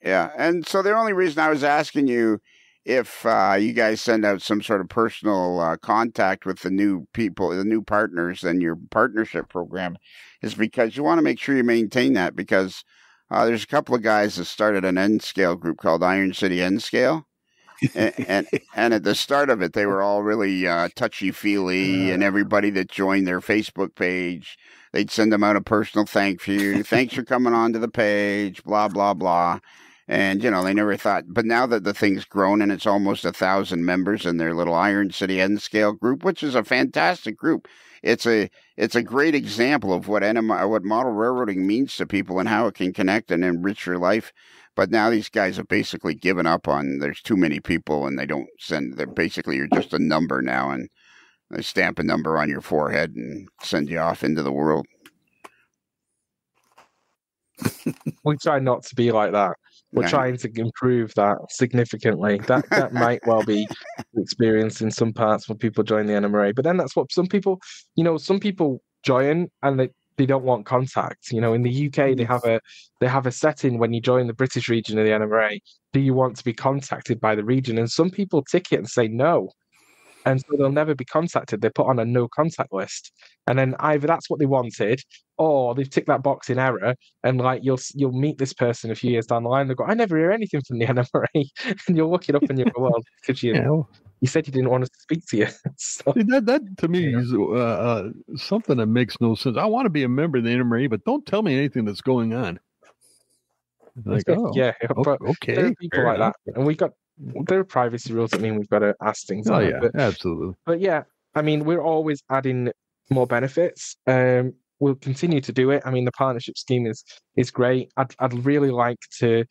Yeah, and so the only reason I was asking you if you guys send out some sort of personal contact with the new people, the new partners, and your partnership program, is because you want to make sure you maintain that, because there's a couple of guys that started an N-Scale group called Iron City N-Scale. and at the start of it, they were all really touchy-feely, and everybody that joined their Facebook page, they'd send them out a personal thank you. Thanks for coming onto the page, blah, blah, blah. And, they never thought. But now that the thing's grown and it's almost 1,000 members in their little Iron City N-Scale group, which is a fantastic group, it's a great example of what model railroading means to people and how it can connect and enrich your life. But now these guys have basically given up on, there's too many people and they don't send, you're just a number now, and they stamp a number on your forehead and send you off into the world. We try not to be like that. We're trying to improve that significantly. That might well be experienced in some parts when people join the NMRA. But then that's what some people join and they don't want contact. In the UK, they have a setting when you join the British region of the NMRA. Do you want to be contacted by the region? And some people tick it and say no. And so they'll never be contacted. They're put on a no contact list. And then either that's what they wanted, or they've ticked that box in error. And you'll meet this person a few years down the line. They go, I never hear anything from the NMRA. And you'll look it up and you go, well, because you said you didn't want us to speak to you. So, that to me is something that makes no sense. I want to be a member of the NMRA, but don't tell me anything that's going on. Like, okay. There are people like that. And there are privacy rules that mean we've got to ask things. Absolutely. But yeah, I mean, we're always adding more benefits. We'll continue to do it. I mean, the partnership scheme is great. I'd really like to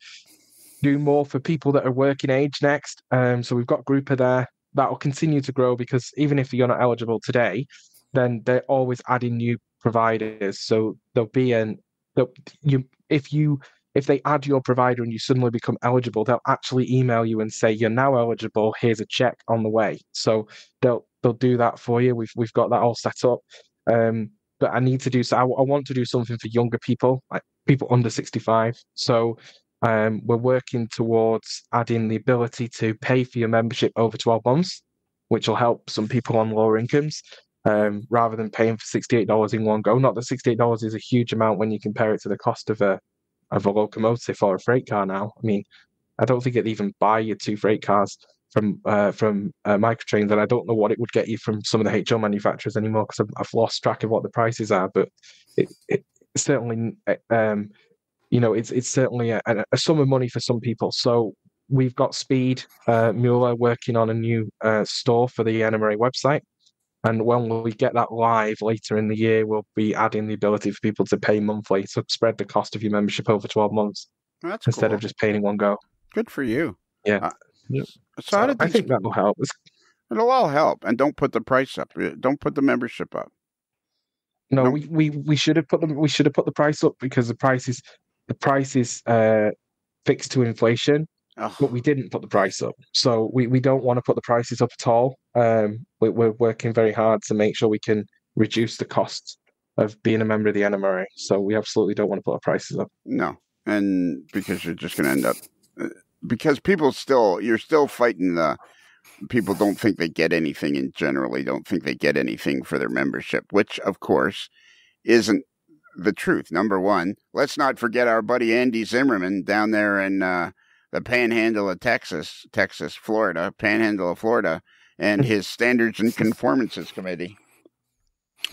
do more for people that are working age next. So we've got Grouper there that will continue to grow, because even if you're not eligible today, then they're always adding new providers. So there'll be if they add your provider and you suddenly become eligible, they'll actually email you and say, you're now eligible, here's a check on the way. So they'll do that for you. We've got that all set up. But I need to do so. I want to do something for younger people, like people under 65. So we're working towards adding the ability to pay for your membership over 12 months, which will help some people on lower incomes, rather than paying for $68 in one go. Not that $68 is a huge amount when you compare it to the cost of a locomotive or a freight car now. I mean, I don't think it'd even buy you 2 freight cars from Microtrains, and I don't know what it would get you from some of the HO manufacturers anymore, because I've lost track of what the prices are. But it certainly, it's certainly a sum of money for some people. So we've got Speed Mueller working on a new store for the NMRA website. And when we get that live later in the year, we'll be adding the ability for people to pay monthly to spread the cost of your membership over 12 months instead of just paying in one go. Good for you. Yeah. So I think that will help. It'll all help. And don't put the price up. Don't put the membership up. No, we should have put the price up because the price is fixed to inflation. But we didn't put the price up. So we don't want to put the prices up at all. We're working very hard to make sure we can reduce the costs of being a member of the NMRA. So we absolutely don't want to put our prices up. No. And because you're just going to end up... Because you're still fighting people don't think they get anything and generally don't think they get anything for their membership, which, of course, isn't the truth. Number one, let's not forget our buddy Andy Zimmerman down there in... the Panhandle of Florida, and his Standards and Conformances Committee.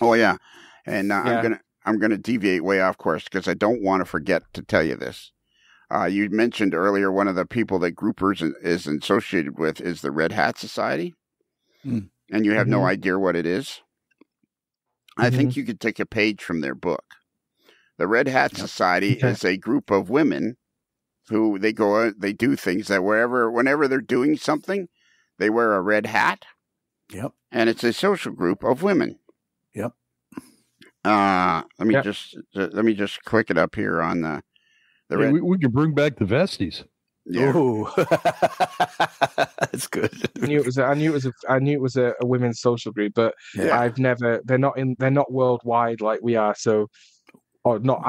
Oh yeah, and I'm gonna deviate way off course because I don't want to forget to tell you this. You mentioned earlier one of the people that Groupers is associated with is the Red Hat Society, and you have no idea what it is. I think you could take a page from their book. The Red Hat Society is a group of women who they do things that whenever they're doing something, they wear a red hat. Yep. And it's a social group of women. Yep. Let me just click it up here on the red. We can bring back the vesties. Yeah. Ooh. That's good. I knew it was a women's social group, but they're not worldwide like we are, so or not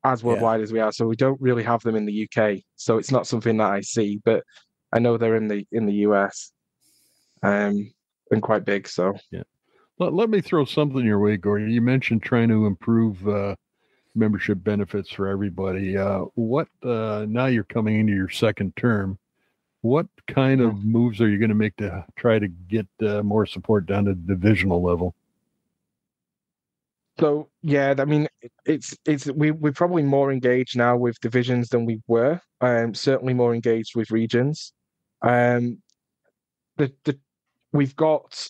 as worldwide as we are, so we don't really have them in the UK. So it's not something that I see, but I know they're in the US, and quite big. So let me throw something your way, Gordy. You mentioned trying to improve membership benefits for everybody. What now you're coming into your second term? What kind of moves are you going to make to try to get more support down to the divisional level? So I mean, we're probably more engaged now with divisions than we were. Certainly more engaged with regions. We've got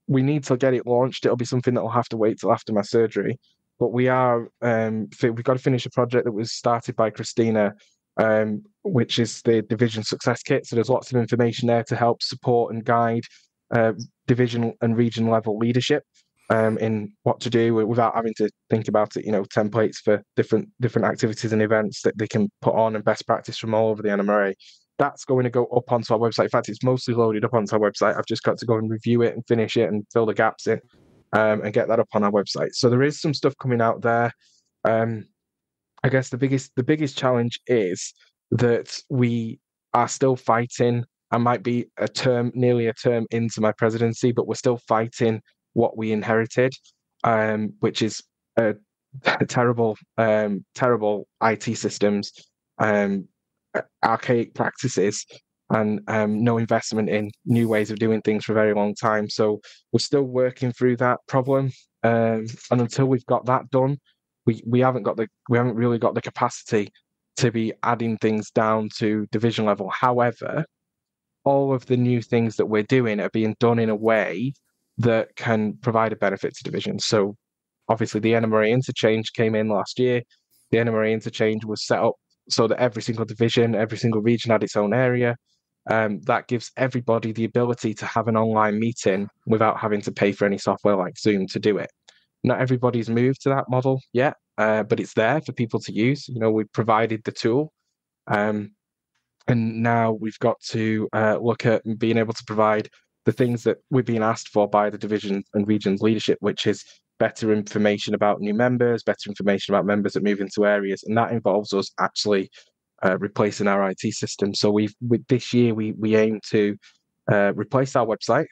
we need to get it launched. It'll be something that will have to wait till after my surgery. But we've got to finish a project that was started by Christina, which is the Division Success Kit. So there's lots of information there to help support and guide division and region level leadership. In what to do without having to think about it, templates for different activities and events that they can put on and best practice from all over the NMRA. That's going to go up onto our website. In fact, it's mostly loaded up onto our website. I've just got to go and review it and finish it and fill the gaps in and get that up on our website. So there is some stuff coming out there. I guess the biggest challenge is that we are still fighting. I might be nearly a term into my presidency, but we're still fighting what we inherited, which is terrible IT systems, archaic practices, and no investment in new ways of doing things for a very long time. So we're still working through that problem, and until we've got that done, we haven't really got the capacity to be adding things down to division level. However, all of the new things that we're doing are being done in a way that can provide a benefit to divisions. So obviously the NMRA interchange came in last year. The NMRA interchange was set up so that every single division, every single region had its own area. That gives everybody the ability to have an online meeting without having to pay for any software like Zoom to do it. Not everybody's moved to that model yet, but it's there for people to use. We've provided the tool. And now we've got to look at being able to provide the things that we're being asked for by the division and regions leadership, which is better information about new members, better information about members that move into areas. And that involves us actually replacing our IT system. So this year we aim to replace our website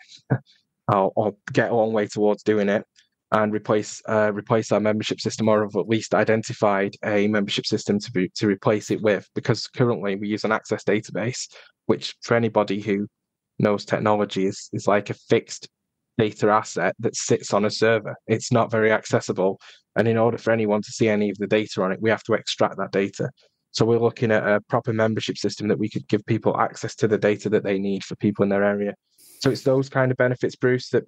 or get a long way towards doing it and replace our membership system, or have at least identified a membership system to replace it with, because currently we use an Access database, which for anybody who knows technology is like a fixed data asset that sits on a server. It's not very accessible, and in order for anyone to see any of the data on it, we have to extract that data. So we're looking at a proper membership system that we could give people access to the data that they need for people in their area. So it's those kind of benefits, Bruce, that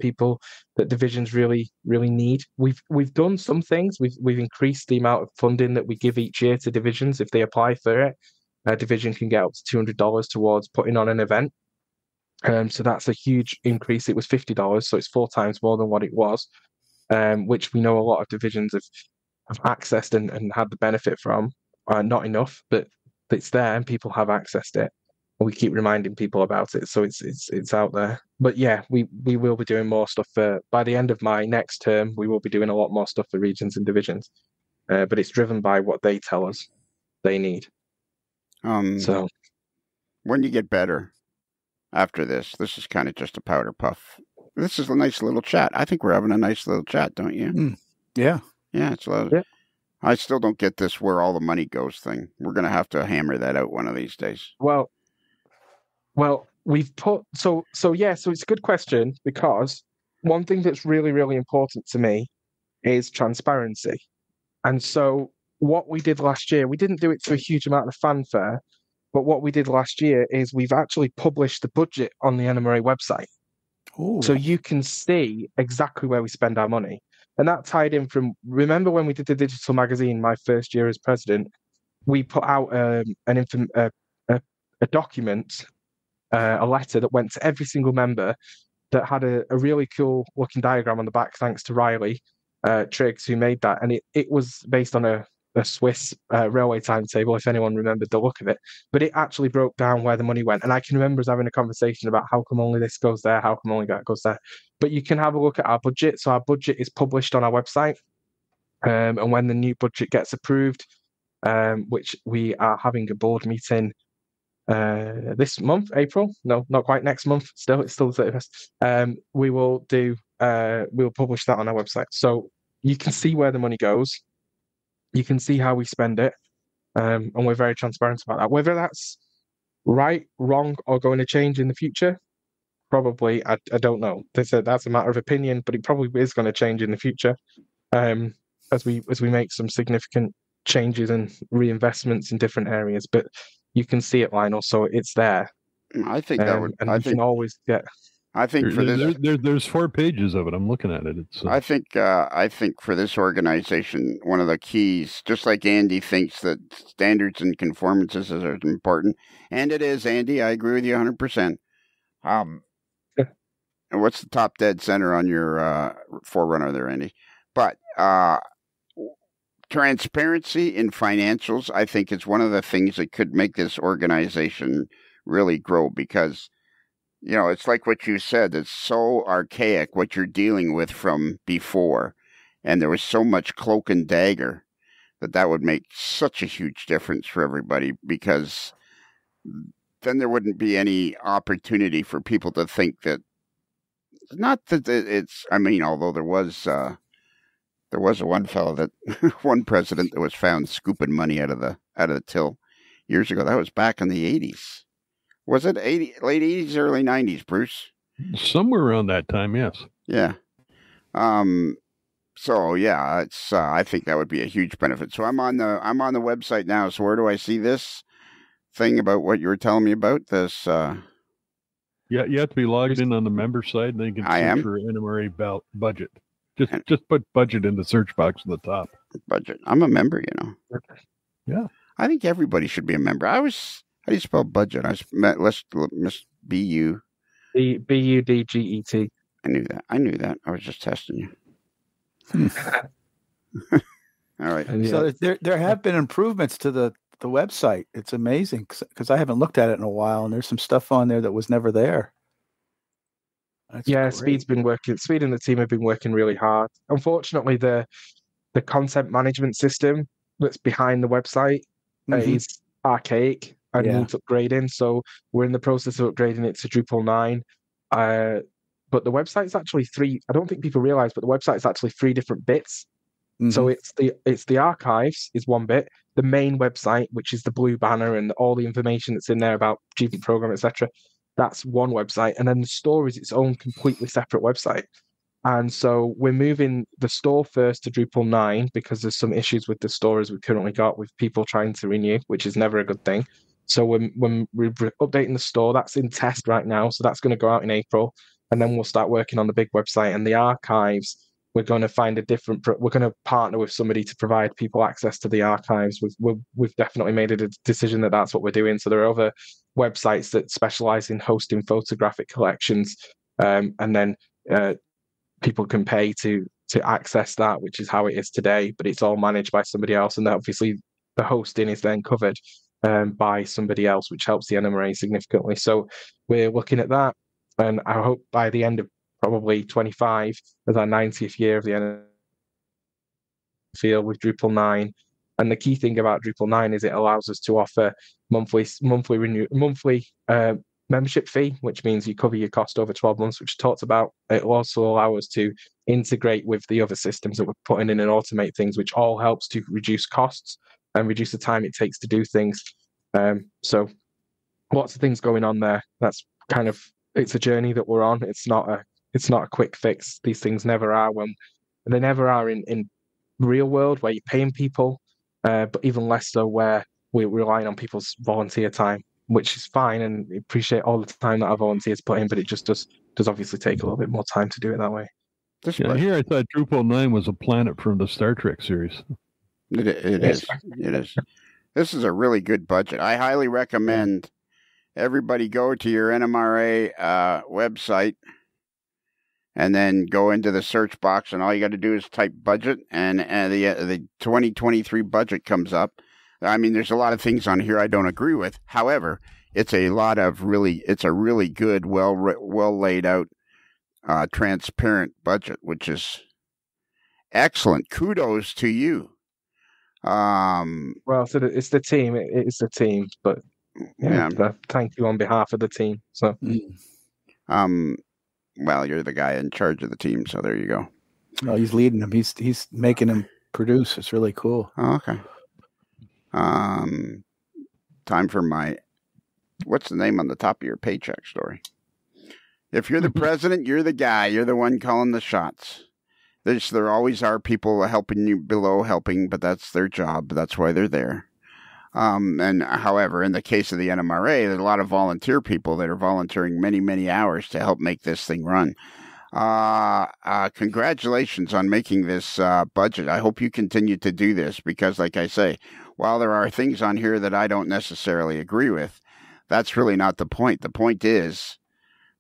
divisions really, really need. We've done some things. We've increased the amount of funding that we give each year to divisions. If they apply for it, a division can get up to $200 towards putting on an event. So that's a huge increase. It was $50, so it's 4 times more than what it was, which we know a lot of divisions have accessed and had the benefit from. Not enough, but it's there and people have accessed it. And we keep reminding people about it, so it's out there. But yeah, we will be doing more stuff by the end of my next term. We will be doing a lot more stuff for regions and divisions, but it's driven by what they tell us they need. So when you get better after this is kind of just a powder puff. This is a nice little chat. I think we're having a nice little chat, don't you? Yeah. Yeah, it's a lot. Yeah. I still don't get this where all the money goes thing. We're going to have to hammer that out one of these days. Well, we've put so it's a good question, because one thing that's really, really important to me is transparency. And so what we did last year, we didn't do it to a huge amount of fanfare, but what we did last year is we've actually published the budget on the NMRA website. Ooh. So you can see exactly where we spend our money. And that tied in from, remember when we did the digital magazine, my first year as president, we put out a document, a letter that went to every single member that had a really cool looking diagram on the back, thanks to Riley Triggs, who made that. And it was based on a Swiss railway timetable, if anyone remembered the look of it. But it actually broke down where the money went. And I can remember us having a conversation about how come only this goes there, how come only that goes there. But you can have a look at our budget. So our budget is published on our website. And when the new budget gets approved, which we are having a board meeting this month, April. No, not quite next month. It's still the 31st. We'll publish that on our website. So you can see where the money goes. You can see how we spend it, and we're very transparent about that. Whether that's right, wrong, or going to change in the future, probably, I don't know. That's a matter of opinion, but it probably is going to change in the future, as we make some significant changes and reinvestments in different areas. But you can see it, Lionel, so it's there. I think that would. And you can always get. I think there's 4 pages of it. I'm looking at it. It's, I think for this organization, one of the keys, just like Andy thinks that standards and conformances are important, and it is, Andy. I agree with you 100%. And what's the top dead center on your forerunner there, Andy? But transparency in financials, I think, is one of the things that could make this organization really grow, because it's like what you said. It's so archaic what you're dealing with from before. And there was so much cloak and dagger that would make such a huge difference for everybody, because then there wouldn't be any opportunity for people to think that, not that it's, although there was one fellow one president that was found scooping money out of the till years ago. That was back in the 80s. Was it late 80s, early 90s, Bruce? Somewhere around that time, yes. Yeah. So yeah, it's. I think that would be a huge benefit. So I'm on the website now. So where do I see this thing about what you were telling me about? This. Yeah, you have to be logged in on the member side, and then you can search for NMRA budget. Just put budget in the search box at the top. Budget. I'm a member, Yeah. I think everybody should be a member. How do you spell budget? Let's B-U. B-U-D-G-E-T. I knew that. I was just testing you. All right. So there have been improvements to the website. It's amazing, because I haven't looked at it in a while, and there's some stuff on there that was never there. That's great. Speed and the team have been working really hard. Unfortunately, the content management system that's behind the website is archaic and needs upgrading. So we're in the process of upgrading it to Drupal 9. But the website's actually I don't think people realize, but the website's actually 3 different bits. Mm-hmm. So it's the archives is one bit, the main website, which is the blue banner and all the information that's in there about achievement program, etc. That's one website, and then the store is its own completely separate website. And so we're moving the store first to Drupal 9 because there's some issues with the store as we currently got with people trying to renew, which is never a good thing. So we're updating the store. That's in test right now. So that's going to go out in April. And then we'll start working on the big website and the archives. We're going to find we're going to partner with somebody to provide people access to the archives. We've definitely made a decision that that's what we're doing. So there are other websites that specialize in hosting photographic collections. And then people can pay to access that, which is how it is today, but it's all managed by somebody else. And obviously the hosting is then covered by somebody else, which helps the NMRA significantly. So we're looking at that. And I hope by the end of probably 25, as our 90th year of the NMRA field with Drupal 9. And the key thing about Drupal 9 is it allows us to offer monthly membership fee, which means you cover your cost over 12 months, which talks about. It will also allow us to integrate with the other systems that we're putting in and automate things, which all helps to reduce costs and reduce the time it takes to do things. So lots of things going on there. That's kind of, it's a journey that we're on. It's not a quick fix. These things never are they never are in real world where you're paying people, but even less so where we're relying on people's volunteer time, which is fine, and we appreciate all the time that our volunteers put in, but it just does obviously take a little bit more time to do it that way. Here I thought Drupal 9 was a planet from the Star Trek series. It is. It is. This is a really good budget. I highly recommend everybody go to your NMRA website and then go into the search box, and all you got to do is type budget, and the 2023 budget comes up. I mean, there's a lot of things on here I don't agree with. However, it's a really good, well laid out, transparent budget, which is excellent. Kudos to you. Well, so it's the team. It's the team, but yeah. Thank you on behalf of the team. So, well, you're the guy in charge of the team, so there you go. Well, he's leading them. He's making them produce. It's really cool. Oh, okay. Time for what's the name on the top of your paycheck story? If you're the president, you're the guy. You're the one calling the shots. There always are people helping you below helping, but that's their job. That's why they're there. And however, in the case of the NMRA, there's a lot of volunteer people that are volunteering many, many hours to help make this thing run. Congratulations on making this budget. I hope you continue to do this because, like I say, while there are things on here that I don't necessarily agree with, that's really not the point. The point is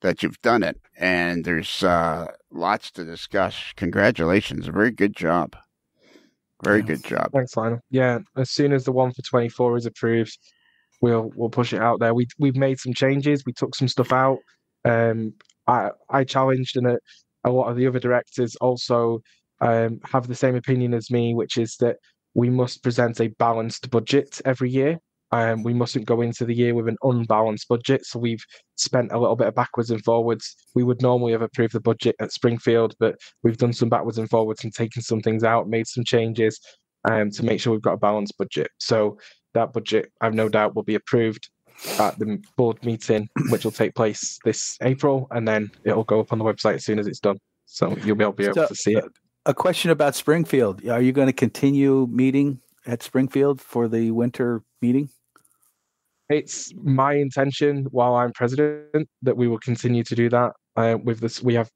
that you've done it, and there's lots to discuss. Congratulations. A very good job. Very good job. Thanks, Lionel. Yeah, as soon as the one for 24 is approved, we'll push it out there. We've made some changes. We took some stuff out. I challenged, and a lot of the other directors also have the same opinion as me, which is that we must present a balanced budget every year. We mustn't go into the year with an unbalanced budget. So we've spent a little bit of backwards and forwards. We would normally have approved the budget at Springfield, but we've done some backwards and forwards and taken some things out, made some changes to make sure we've got a balanced budget. So that budget, I've no doubt, will be approved at the board meeting, which will take place this April, and then it'll go up on the website as soon as it's done. So you'll be able to see it. A question about Springfield. Are you going to continue meeting at Springfield for the winter meeting? It's my intention while I'm president that we will continue to do that. With this, we have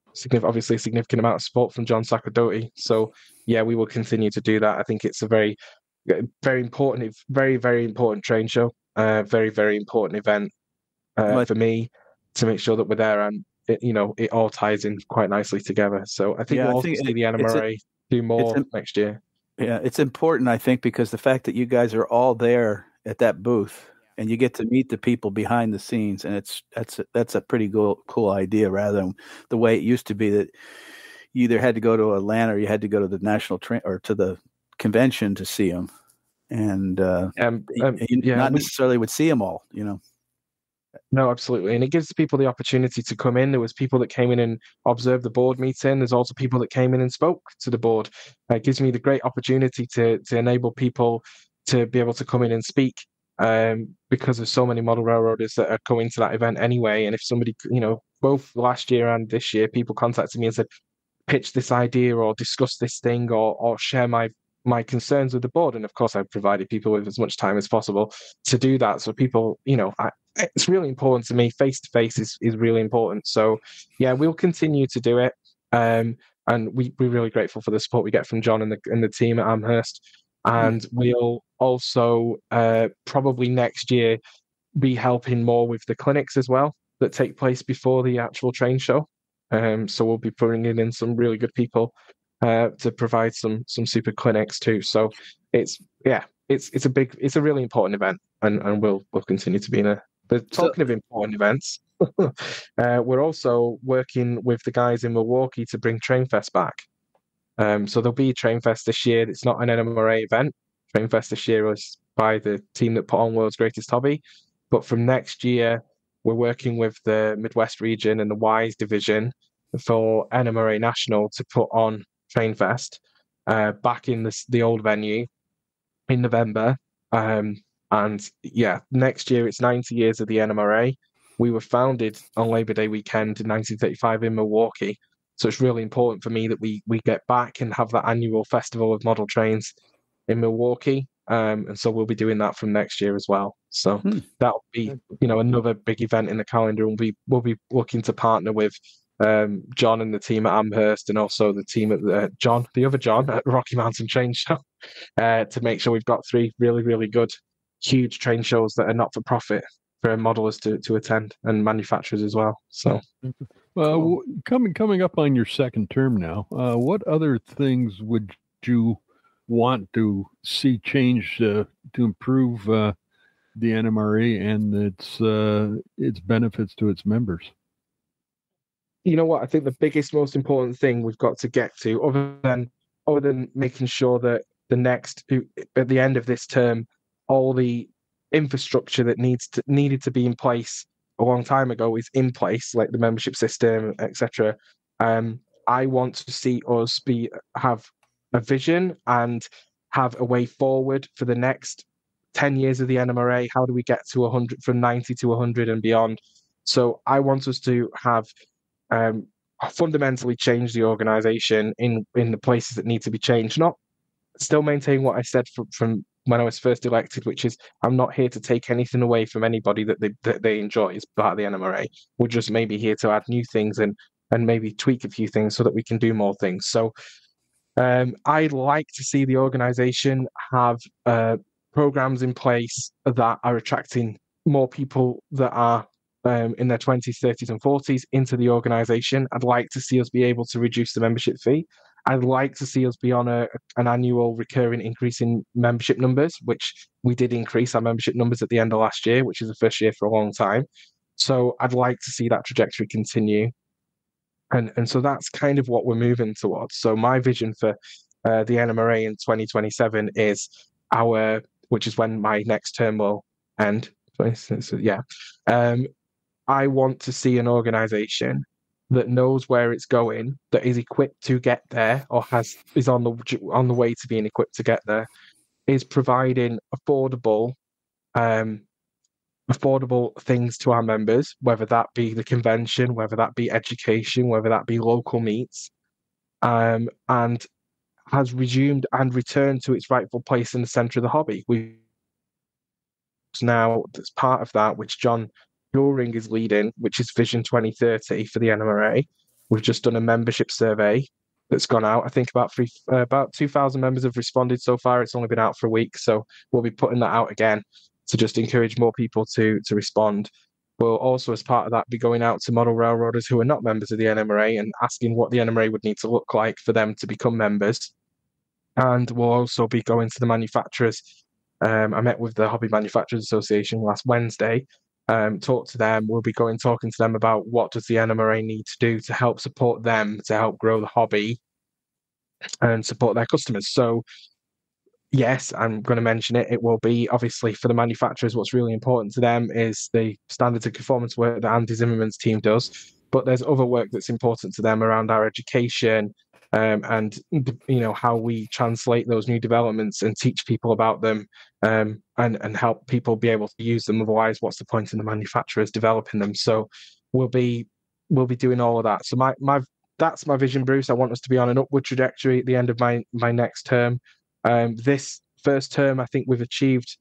obviously a significant amount of support from John Sacerdoti. So yeah, we will continue to do that. I think it's a very, very important, very, very important train show. Very, very important event for me to make sure that we're there, and it all ties in quite nicely together. So I think we'll also see the NMRA do more next year. Yeah, it's important, I think, because the fact that you guys are all there at that booth and you get to meet the people behind the scenes, and that's a pretty cool idea, rather than the way it used to be that you either had to go to Atlanta or you had to go to the national or to the convention to see them, and you not necessarily would see them all, No, absolutely. And it gives people the opportunity to come in. There was people that came in and observed the board meeting. There's also people that came in and spoke to the board. It gives me the great opportunity to enable people to be able to come in and speak, because there's so many model railroaders that are going to that event anyway. And if somebody, both last year and this year, people contacted me and said, pitch this idea or discuss this thing or share my concerns with the board. And of course, I've provided people with as much time as possible to do that. So people, it's really important to me. Face-to-face is really important. So yeah, we'll continue to do it. And we're really grateful for the support we get from John and the team at Amherst. And we'll also probably next year be helping more with the clinics as well that take place before the actual train show. So we'll be bringing in some really good people to provide some super clinics too. So it's a really important event, and we'll continue to be in a. But talking of important events, we're also working with the guys in Milwaukee to bring Trainfest back. So there'll be Trainfest this year. It's not an NMRA event. Trainfest this year was by the team that put on World's Greatest Hobby. But from next year, we're working with the Midwest region and the WISE division for NMRA National to put on Trainfest back in the old venue in November. And yeah, next year it's 90 years of the NMRA. We were founded on Labor Day weekend in 1935 in Milwaukee. So it's really important for me that we get back and have that annual festival of model trains in Milwaukee. And so we'll be doing that from next year as well. So that'll be, another big event in the calendar. And we'll be looking to partner with John and the team at Amherst and also the team at the other John at Rocky Mountain Train Show to make sure we've got 3 really, really good, huge train shows that are not for profit for modelers to attend and manufacturers as well. So, coming up on your second term now, what other things would you want to see change to improve the NMRA and its benefits to its members? You know what? I think the biggest, most important thing we've got to get to, other than making sure that at the end of this term, all the infrastructure that needed to be in place a long time ago is in place, like the membership system, etc. I want to see us have a vision and have a way forward for the next 10 years of the NMRA. How do we get to 100, from 90 to 100 and beyond? So I want us to have fundamentally change the organization in the places that need to be changed. Not still maintain what I said from when I was first elected, which is I'm not here to take anything away from anybody that they enjoy as part of the NMRA. We're just maybe here to add new things and maybe tweak a few things so that we can do more things. So I'd like to see the organization have programs in place that are attracting more people that are in their 20s, 30s, and 40s into the organization. I'd like to see us be able to reduce the membership fee. I'd like to see us be on an annual recurring increase in membership numbers, which we did increase our membership numbers at the end of last year, which is the first year for a long time. So I'd like to see that trajectory continue. And so that's kind of what we're moving towards. So my vision for the NMRA in 2027 is which is when my next term will end. I want to see an organization that knows where it's going, that is equipped to get there, or is on the way to being equipped to get there, is providing affordable things to our members, whether that be the convention, whether that be education, whether that be local meets, and has resumed and returned to its rightful place in the centre of the hobby. Now, as part of that, which John Turing is leading, which is Vision 2030 for the NMRA. We've just done a membership survey that's gone out. I think about 2,000 members have responded so far. It's only been out for a week, so we'll be putting that out again to just encourage more people to respond. We'll also, as part of that, be going out to model railroaders who are not members of the NMRA and asking what the NMRA would need to look like for them to become members. And we'll also be going to the manufacturers. I met with the Hobby Manufacturers Association last Wednesday. Talk to them. We'll be talking to them about what does the NMRA need to do to help support them, to help grow the hobby and support their customers. So yes, I'm going to mention it. It will be, obviously, for the manufacturers, what's really important to them is the standards and conformance work that Andy Zimmerman's team does. But there's other work that's important to them around our education and how we translate those new developments and teach people about them and help people be able to use them. Otherwise, what's the point in the manufacturers developing them? So we'll be doing all of that. So my that's my vision, Bruce. I want us to be on an upward trajectory at the end of my next term. This first term, I think we've achieved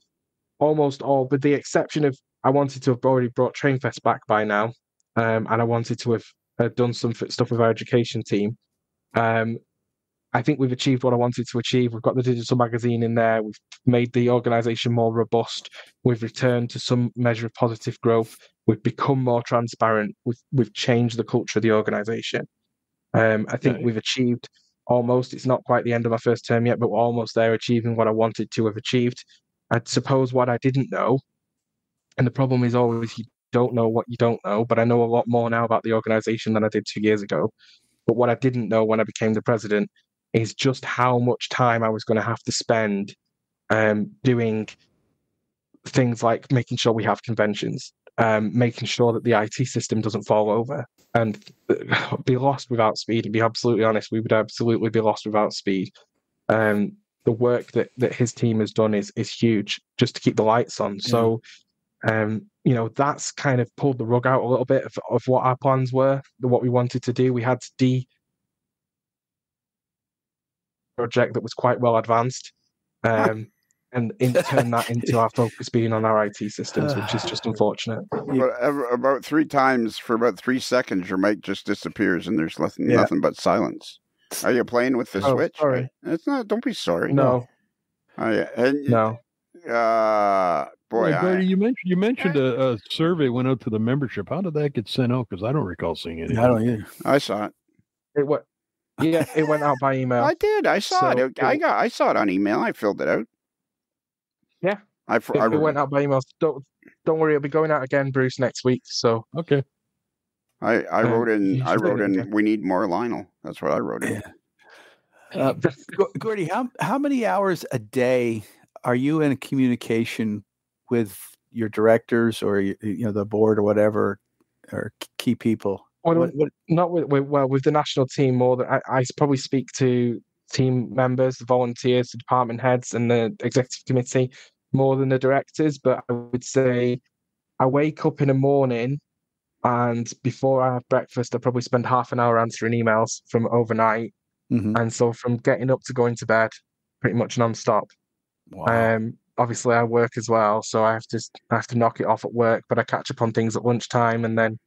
almost all, with the exception of I wanted to have already brought Trainfest back by now, and I wanted to have done some stuff with our education team. I think we've achieved what I wanted to achieve. We've got the digital magazine in there. We've made the organisation more robust. We've returned to some measure of positive growth. We've become more transparent. We've changed the culture of the organisation. I think we've achieved almost, it's not quite the end of my first term yet, but we're almost there, achieving what I wanted to have achieved. I suppose what I didn't know, and the problem is always you don't know what you don't know, but I know a lot more now about the organisation than I did 2 years ago. But what I didn't know when I became the president is just how much time I was going to have to spend doing things like making sure we have conventions, making sure that the IT system doesn't fall over and be lost without speed. And be absolutely honest, we would absolutely be lost without speed. The work that his team has done is huge just to keep the lights on. So, that's kind of pulled the rug out a little bit of what our plans were, what we wanted to do. We had to project that was quite well advanced, and turn that into our focus being on our IT systems, which is just unfortunate. About 3 times for about 3 seconds, your mic just disappears and there's nothing but silence. Are you playing with the switch? Sorry. It's not. Don't be sorry. No. Oh, yeah. No. Boy, Gordy, you mentioned a survey went out to the membership. How did that get sent out? Because I don't recall seeing it. I don't either. I saw it. It went out by email. I did. I saw it. I saw it on email. I filled it out. Yeah. It went out by email. Don't worry, it'll be going out again, Bruce, next week. So okay. I wrote in. We need more Lionel. That's what I wrote in. Gordy, how many hours a day are you in communication with your directors or the board or whatever, or key people? With the national team more than I probably speak to team members, the volunteers, the department heads, and the executive committee more than the directors. But I would say I wake up in the morning, and before I have breakfast, I probably spend half an hour answering emails from overnight, and so from getting up to going to bed, pretty much non-stop. Wow. Obviously, I work as well, so I have to knock it off at work, but I catch up on things at lunchtime, and then.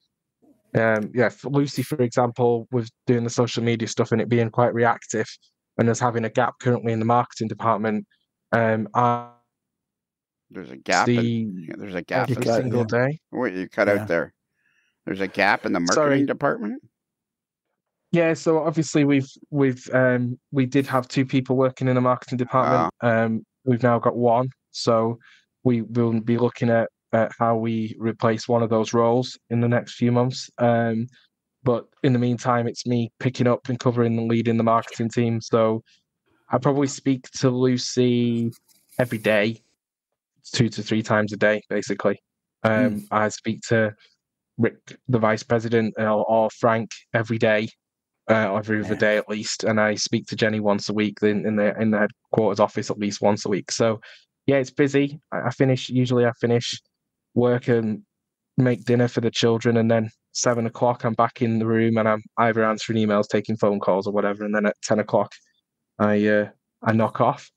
Lucy, for example, was doing the social media stuff and it being quite reactive, and us having a gap currently in the marketing department. There's a gap. There's a gap every single day. Wait, you cut out there. There's a gap in the marketing department. Yeah, so obviously we did have 2 people working in the marketing department. We've now got 1, so we will be looking at how we replace one of those roles in the next few months. But in the meantime, it's me picking up and covering and leading the marketing team. So I probably speak to Lucy every day, 2 to 3 times a day, basically. I speak to Rick, the vice president, or Frank every day, every other day at least. And I speak to Jenny once a week in the headquarters office at least once a week. So yeah, it's busy. I finish work and make dinner for the children, and then 7 o'clock I'm back in the room and I'm either answering emails, taking phone calls or whatever, and then at 10 o'clock I knock off,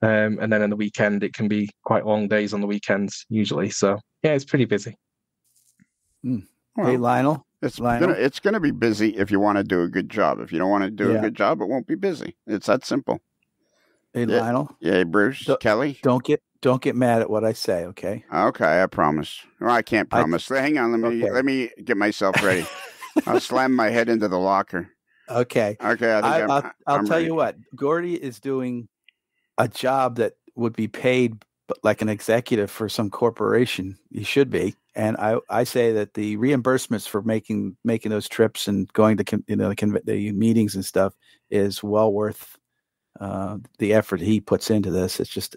and then on the weekend it can be quite long days on the weekends usually. So yeah, it's pretty busy. Well, hey Lionel, it's going to be busy if you want to do a good job. If you don't want to do a good job, it won't be busy. It's that simple. Hey Lionel. Yeah, Bruce, Kelly. Don't get mad at what I say, okay? Okay, I promise. Well, I can't promise. Hang on, let me get myself ready. I'll slam my head into the locker. Okay. Okay, I'll tell you what. Gordy is doing a job that would be paid like an executive for some corporation. He should be. And I say that the reimbursements for making those trips and going to the meetings and stuff is well worth the effort he puts into this. It's just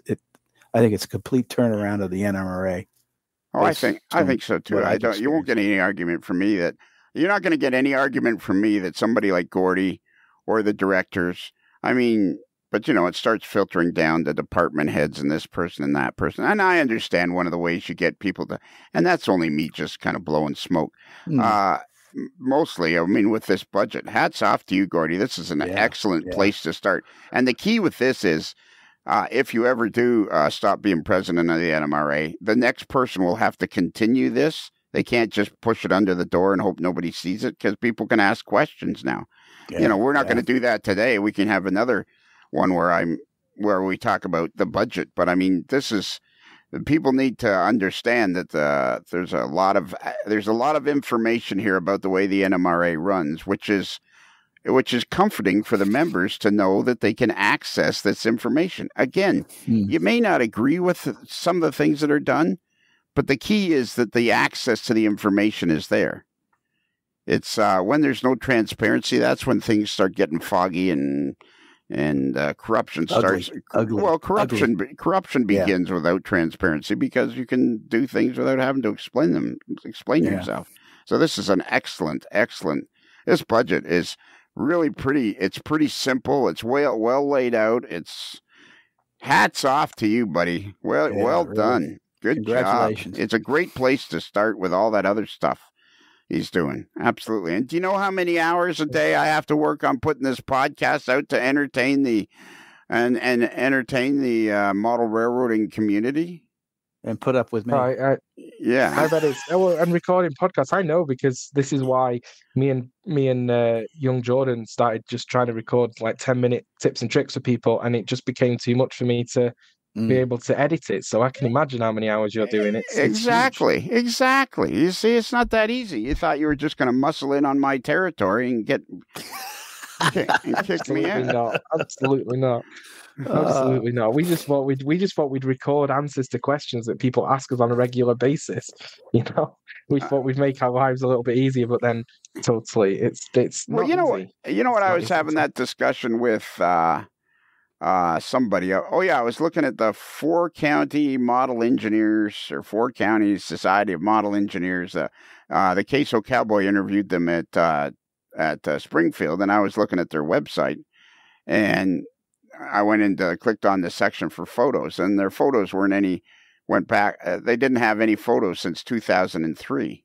I think it's a complete turnaround of the NMRA. Oh, I think so too. You won't get any argument from me that you're not going to get any argument from me that somebody like Gordy or the directors. I mean, but it starts filtering down to department heads and this person and that person. And I understand one of the ways you get people to, and that's only me just kind of blowing smoke. mostly. I mean, with this budget, hats off to you, Gordy. This is an excellent place to start. And the key with this is, if you ever do stop being president of the NMRA, the next person will have to continue this. They can't just push it under the door and hope nobody sees it, because people can ask questions now. Yeah, we're not going to do that today. We can have another one where we talk about the budget. But I mean, people need to understand that there's a lot of information here about the way the NMRA runs, which is comforting for the members to know that they can access this information. Again, you may not agree with some of the things that are done, but the key is that the access to the information is there. It's when there's no transparency, that's when things start getting foggy and corruption starts. Ugly. Well, corruption begins without transparency, because you can do things without having to explain yourself. So this is an excellent. This budget is really pretty. It's pretty simple. It's well laid out. It's hats off to you, buddy. Well really done. Good Congratulations. job. It's a great place to start with all that other stuff he's doing. Absolutely. And do you know how many hours a day I have to work on putting this podcast out to entertain the model railroading community? And put up with me. I bet it's and recording podcasts. I know, because this is why me and young Jordan started just trying to record like 10-minute tips and tricks for people, and it just became too much for me to be able to edit it. So I can imagine how many hours you're doing it. Exactly. You see, it's not that easy. You thought you were just going to muscle in on my territory and kick me out. Absolutely not. Absolutely not. We just thought we'd record answers to questions that people ask us on a regular basis. We thought weuld make our lives a little bit easier, but then totally, it's not easy. You know what? I was having that discussion with somebody. I was looking at the 4-county model engineers, or 4-county Society of Model Engineers. The Queso Cowboy interviewed them at Springfield, and I was looking at their website, and I went and clicked on the section for photos, and their photos went back. They didn't have any photos since 2003.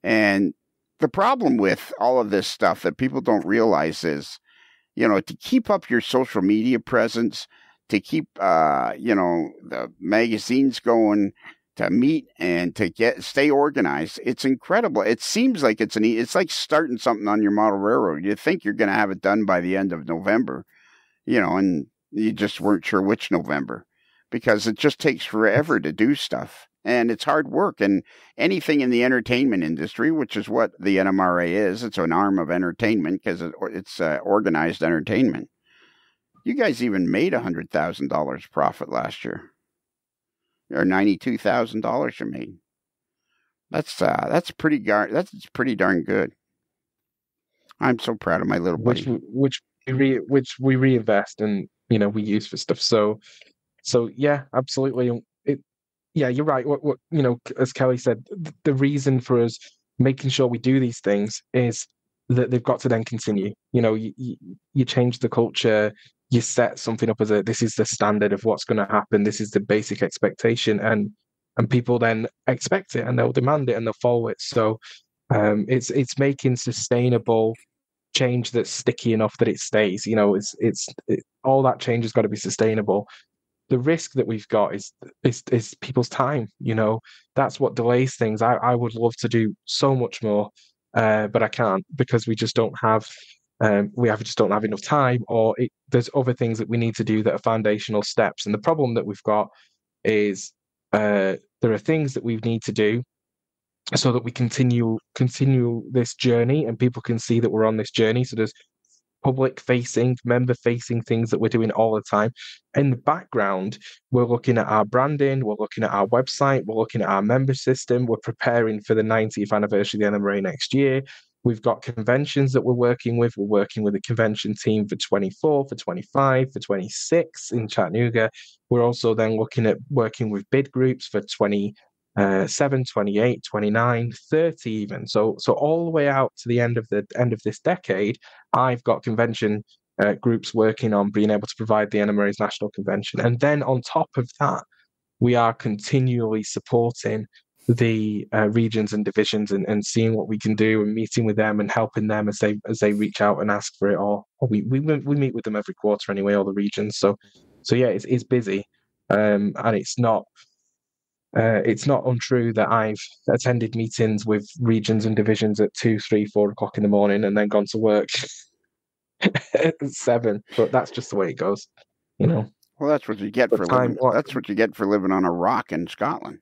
And the problem with all of this stuff that people don't realize is, to keep up your social media presence, to keep, the magazines going, to meet and to stay organized. It's incredible. It seems like it's like starting something on your model railroad. You think you're going to have it done by the end of November, and you just weren't sure which November, because it just takes forever to do stuff. And it's hard work. And anything in the entertainment industry, which is what the NMRA is, it's an arm of entertainment, because it's organized entertainment. You guys even made $100,000 profit last year, or $92,000 you made. That's pretty darn good. I'm so proud of my little buddy. Which we reinvest and we use for stuff. So yeah, absolutely. Yeah, you're right. What as Kelly said, the reason for us making sure we do these things is that they've got to then continue. You change the culture, you set something up as this is the standard of what's going to happen. This is the basic expectation, and people then expect it, and they'll demand it, and they'll follow it. So it's making sustainable change that's sticky enough that it stays. All that change has got to be sustainable. The risk that we've got is people's time. That's what delays things. I would love to do so much more, but I can't, because we just don't have enough time, or there's other things that we need to do that are foundational steps. And the problem that we've got is there are things that we need to do so that we continue this journey, and people can see that we're on this journey. So there's public-facing, member-facing things that we're doing all the time. In the background, we're looking at our branding, we're looking at our website, we're looking at our member system, we're preparing for the 90th anniversary of the NMRA next year. We've got conventions that we're working with. We're working with a convention team for 24, for 25, for 26 in Chattanooga. We're also then looking at working with bid groups for 27, 28, 29, 30 even. So all the way out to the end of this decade, I've got convention groups working on being able to provide the NMRA's national convention. And then on top of that, we are continually supporting the regions and divisions and seeing what we can do and meeting with them and helping them as they reach out and ask for it. Or we meet with them every quarter anyway, all the regions. So yeah, it's busy, and it's not untrue that I've attended meetings with regions and divisions at 2, 3, 4 o'clock in the morning and then gone to work at 7. But that's just the way it goes, you know. Well, that's what you get for living. That's what you get for living on a rock in Scotland.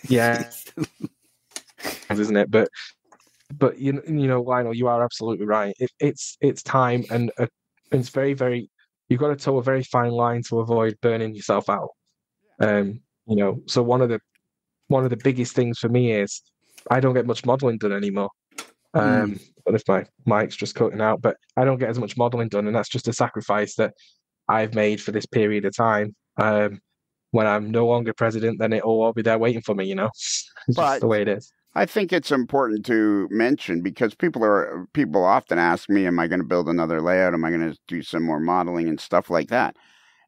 Yeah, isn't it? But you know, Lionel, you are absolutely right. It's time, and it's very, very. You've got to toe a very fine line to avoid burning yourself out. You know, so one of the biggest things for me is I don't get much modelling done anymore. But if my mic's just cutting out, but I don't get as much modelling done, and that's just a sacrifice that I've made for this period of time. When I'm no longer president, then it'll all be there waiting for me, you know. It's just the way it is. I think it's important to mention because people often ask me, am I going to build another layout? Am I going to do some more modeling and stuff like that?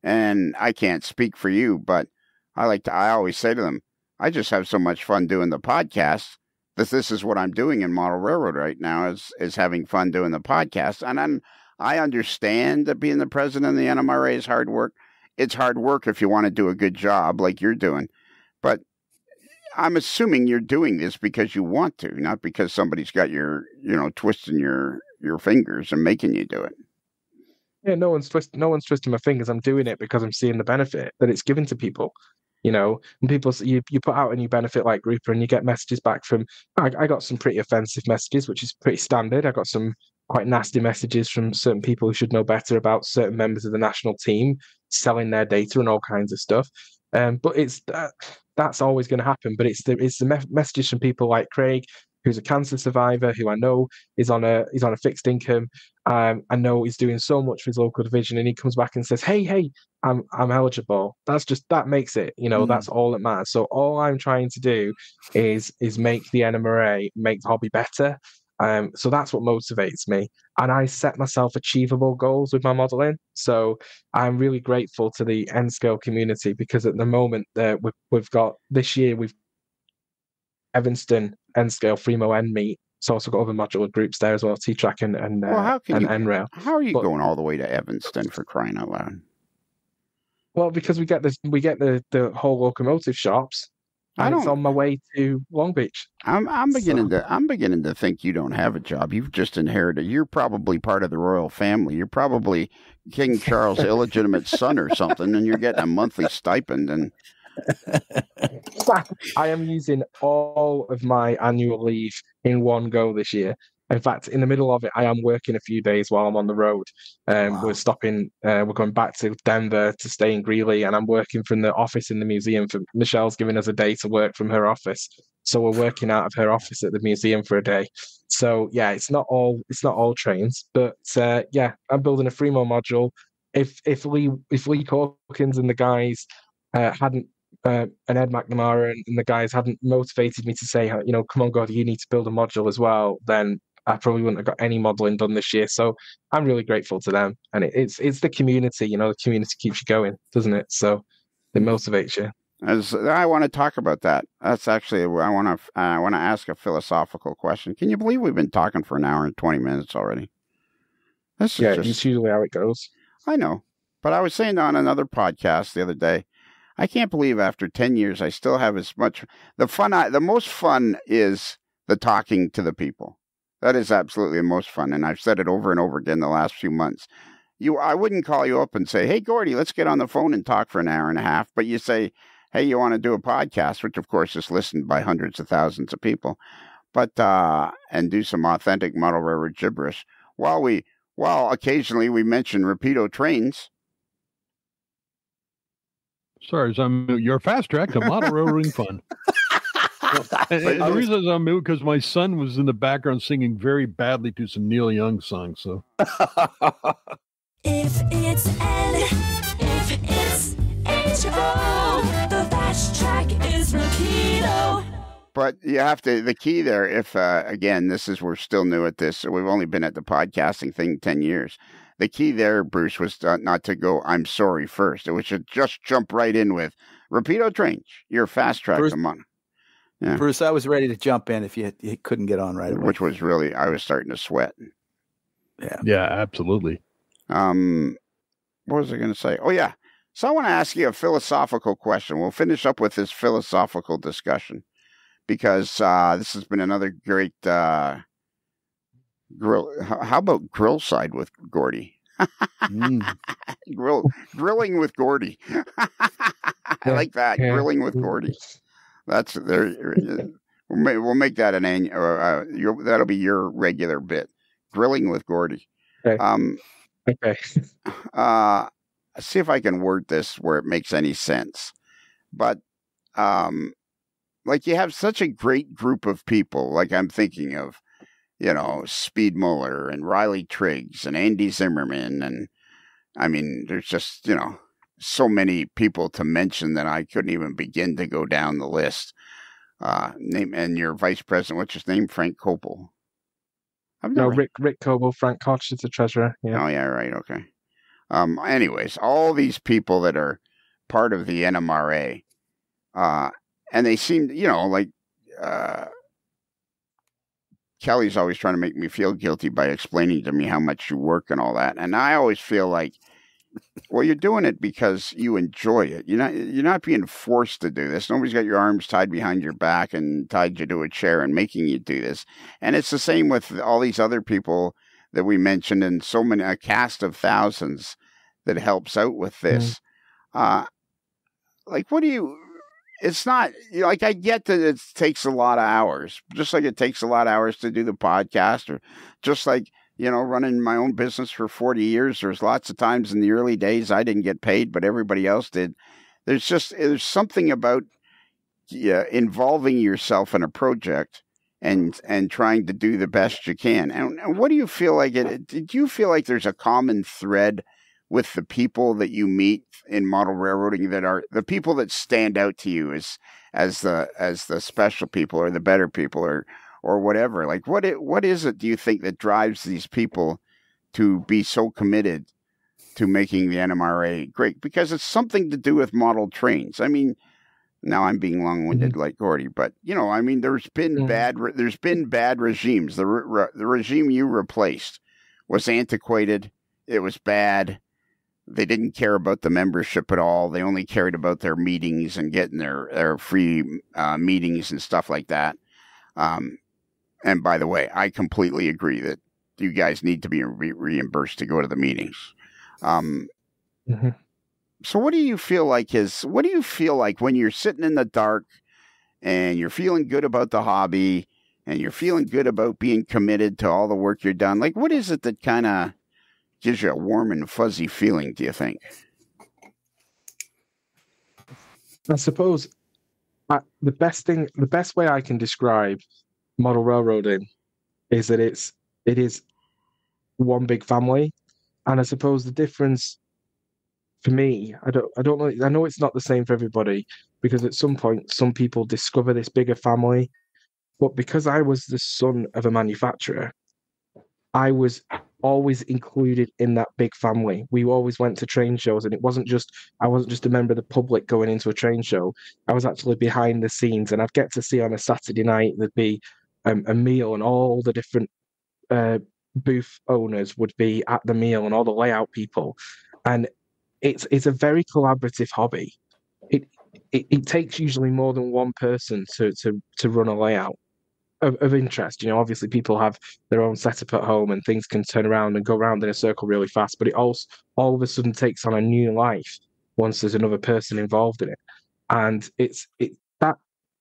And I can't speak for you, but I always say to them, I just have so much fun doing the podcast that this is what I'm doing in Model Railroad right now is having fun doing the podcast. And I understand that being the president of the NMRA is hard work. It's hard work if you want to do a good job like you're doing. But I'm assuming you're doing this because you want to, not because somebody's got twisting your fingers and making you do it. Yeah, no one's twisting my fingers. I'm doing it because I'm seeing the benefit that it's given to people. You know, and people, you put out a new benefit like Grouper and you get messages back from, I got some pretty offensive messages, which is pretty standard. I got some quite nasty messages from certain people who should know better about certain members of the national team selling their data and all kinds of stuff. But that's always going to happen. But it's the messages from people like Craig, who's a cancer survivor, who I know is on a fixed income. I know he's doing so much for his local division, and he comes back and says, "Hey, I'm eligible." That makes it. You know, that's all that matters. So all I'm trying to do is make the NMRA, make the hobby better. So that's what motivates me, and I set myself achievable goals with my modelling. So I'm really grateful to the N-scale community because at the moment we've got this year we've Evanston N-scale Fremo N meet. It's also got other modular groups there as well, T-Track and N-Rail. How are you going all the way to Evanston, for crying out loud? Well, because we get the whole locomotive shops. It's on my way to Long Beach. I'm beginning to think you don't have a job. You've just inherited. You're probably part of the royal family. You're probably King Charles' illegitimate son or something, and you're getting a monthly stipend. And I am using all of my annual leave in one go this year. In fact, in the middle of it, I am working a few days while I'm on the road. Wow. We're going back to Denver to stay in Greeley, and I'm working from the office in the museum. Michelle's giving us a day to work from her office. So we're working out of her office at the museum for a day. So yeah, it's not all trains, but yeah, I'm building a Fremo module. If Lee Corkins and the guys hadn't and Ed McNamara and the guys hadn't motivated me to say, come on, Gordy, you need to build a module as well, then I probably wouldn't have got any modelling done this year. So I'm really grateful to them. And it's the community, the community keeps you going, doesn't it? So it motivates you. I want to talk about that. That's actually, I want to ask a philosophical question. Can you believe we've been talking for an hour and 20 minutes already? It's usually how it goes. I know. But I was saying on another podcast the other day, I can't believe after 10 years I still have as much. The most fun is the talking to the people. That is absolutely the most fun. And I've said it over and over again the last few months. I wouldn't call you up and say, "Hey, Gordy, let's get on the phone and talk for an hour and a half." But you say, "Hey, you want to do a podcast," which of course is listened by hundreds of thousands of people, but and do some authentic model railroad gibberish while occasionally we mention Rapido trains. Sorry, you're fast track to model railroading fun. The reason I'm moved because my son was in the background singing very badly to some Neil Young songs. So, if it's N, if it's H-O, the fast track is Rapido. But you have to. The key there, if again, we're still new at this. So we've only been at the podcasting thing 10 years. The key there, Bruce, was not to go, "I'm sorry" first. It was to just jump right in with Rapido trains. You're fast track them on. Yeah. Bruce, I was ready to jump in if you couldn't get on right away. Which was really, I was starting to sweat. Yeah, absolutely. What was I going to say? Oh, yeah. So I want to ask you a philosophical question. We'll finish up with this philosophical discussion because this has been another great grill. How about grill side with Gordy? Grilling with Gordy. I like that. Yeah. Grilling with Gordy. That's there. We'll make that an annual. That'll be your regular bit. Grilling with Gordy. Okay. Okay. See if I can word this where it makes any sense. But like you have such a great group of people. Like I'm thinking of, Speed Muller and Riley Triggs and Andy Zimmerman, and I mean, there's just so many people to mention that I couldn't even begin to go down the list. And your vice president, what's his name? Frank Kopel. Rick Coble. Frank Koch is the treasurer. Yeah. Oh yeah, right. Okay. Anyways, all these people that are part of the NMRA, and they seem, like Kelly's always trying to make me feel guilty by explaining to me how much you work and all that, and I always feel like, well, you're doing it because you enjoy it. You're not being forced to do this. Nobody's got your arms tied behind your back and tied you to a chair and making you do this. And it's the same with all these other people that we mentioned, and so many, a cast of thousands that helps out with this. Like, what do you? It's not like, I get that it takes a lot of hours, just like it takes a lot of hours to do the podcast, or just like, running my own business for 40 years. There's lots of times in the early days I didn't get paid, but everybody else did. There's something about involving yourself in a project and trying to do the best you can. And what do you feel like did you feel like there's a common thread with the people that you meet in model railroading that are the people that stand out to you as the special people or the better people or whatever? Like, what is it, do you think, that drives these people to be so committed to making the NMRA great? Because it's something to do with model trains. I mean, now I'm being long-winded like Gordy, but I mean, there's been bad regimes. The regime you replaced was antiquated. It was bad. They didn't care about the membership at all. They only cared about their meetings and getting their free meetings and stuff like that. And by the way, I completely agree that you guys need to be reimbursed to go to the meetings. So what do you feel like when you're sitting in the dark and you're feeling good about the hobby and you're feeling good about being committed to all the work you're done? Like, what is it that kind of gives you a warm and fuzzy feeling, do you think? I suppose the best way I can describe model railroading is that it is one big family. And I suppose the difference for me, I don't know, I know it's not the same for everybody, because at some point some people discover this bigger family, but because I was the son of a manufacturer, I was always included in that big family. We always went to train shows, and I wasn't just a member of the public going into a train show. I was actually behind the scenes, and I'd get to see on a Saturday night there'd be a meal, and all the different booth owners would be at the meal, and all the layout people. And it's a very collaborative hobby. It takes usually more than one person to run a layout of interest. Obviously people have their own setup at home, and things can turn around and go around in a circle really fast, but it also all of a sudden takes on a new life once there's another person involved in it. And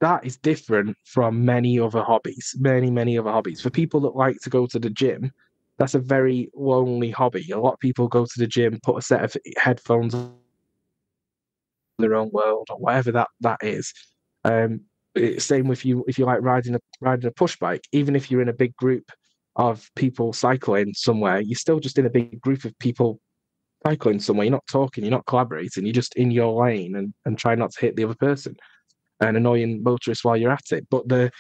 that is different from many other hobbies. Many other hobbies. For people that like to go to the gym, that's a very lonely hobby. A lot of people go to the gym, put a set of headphones on their own world, or whatever that is. Same with you if you like riding a push bike. Even if you're in a big group of people cycling somewhere, you're still just in a big group of people cycling somewhere. You're not talking, you're not collaborating, you're just in your lane and try not to hit the other person and annoying motorists while you're at it. But the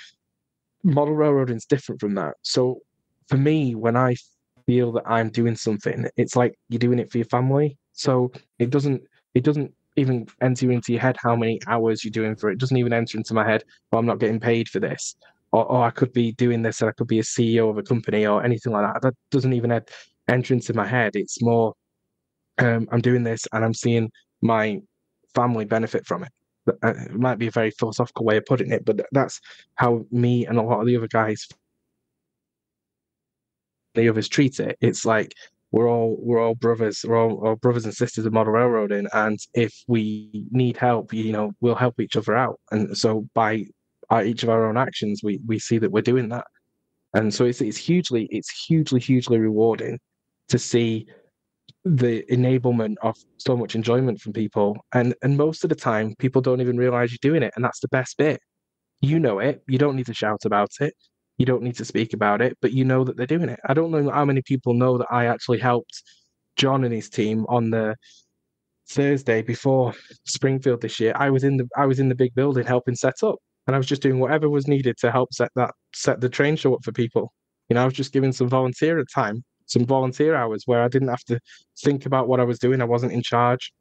model railroading is different from that. So for me, when I feel that I'm doing something, it's like you're doing it for your family. So it doesn't even enter into your head how many hours you're doing for it. It doesn't even enter into my head, oh, I'm not getting paid for this. Or I could be doing this and I could be a CEO of a company or anything like that. That doesn't even enter into my head. It's more, I'm doing this and I'm seeing my family benefit from it. It might be a very philosophical way of putting it, but that's how me and a lot of the other guys, the others treat it. It's like we're all brothers, we're all brothers and sisters of model railroading, and if we need help, we'll help each other out. And so by each of our own actions, we see that we're doing that. And so it's hugely rewarding to see the enablement of so much enjoyment from people. And most of the time, people don't even realize you're doing it. And that's the best bit. You know it. You don't need to shout about it. You don't need to speak about it, but you know that they're doing it. I don't know how many people know that I actually helped John and his team on the Thursday before Springfield this year. I was in the big building helping set up, and I was just doing whatever was needed to help set the train show up for people. I was just giving some volunteer time, some volunteer hours where I didn't have to think about what I was doing. I wasn't in charge.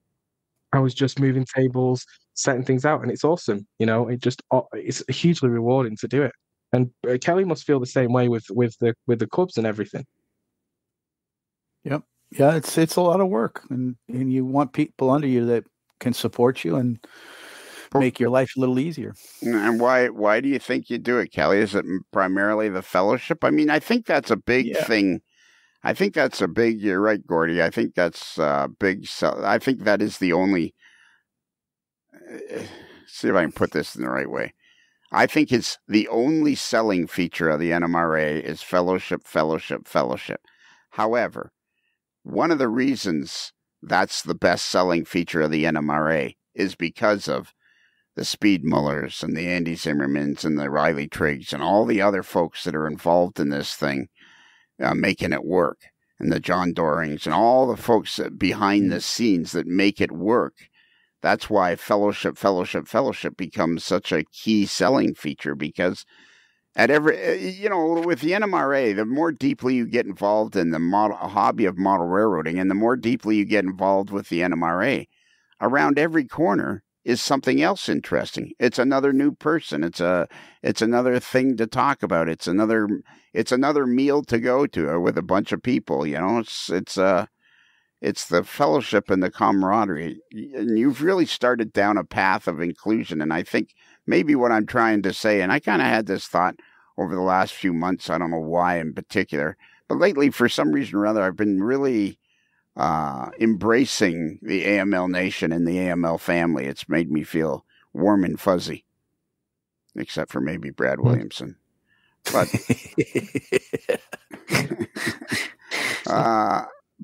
I was just moving tables, setting things out, and it's awesome. It's hugely rewarding to do it. And Kelly must feel the same way with the clubs and everything. Yep. Yeah, it's a lot of work, and you want people under you that can support you and make your life a little easier. And why do you think you do it, Kelly? Is it primarily the fellowship? I mean, I think that's a big thing. I think that's a big. You're right, Gordy. I think that's big. I think that is the only. See if I can put this in the right way. I think it's the only selling feature of the NMRA is fellowship, fellowship, fellowship. However, one of the reasons that's the best selling feature of the NMRA is because of the Speed Mullers and the Andy Zimmermans and the Riley Triggs and all the other folks that are involved in this thing, making it work, and the John Dorings and all the folks behind the scenes that make it work. That's why fellowship, fellowship, fellowship becomes such a key selling feature, because at every, with the NMRA, the more deeply you get involved in the hobby of model railroading, and the more deeply you get involved with the NMRA, around every corner is something else interesting. It's another new person. It's another thing to talk about. It's another meal to go to with a bunch of people. It's the fellowship and the camaraderie. And you've really started down a path of inclusion. And I think maybe what I'm trying to say, and I kind of had this thought over the last few months, I don't know why in particular, but lately, for some reason or other, I've been really embracing the AML Nation and the AML family. It's made me feel warm and fuzzy, except for maybe Brad Williamson. But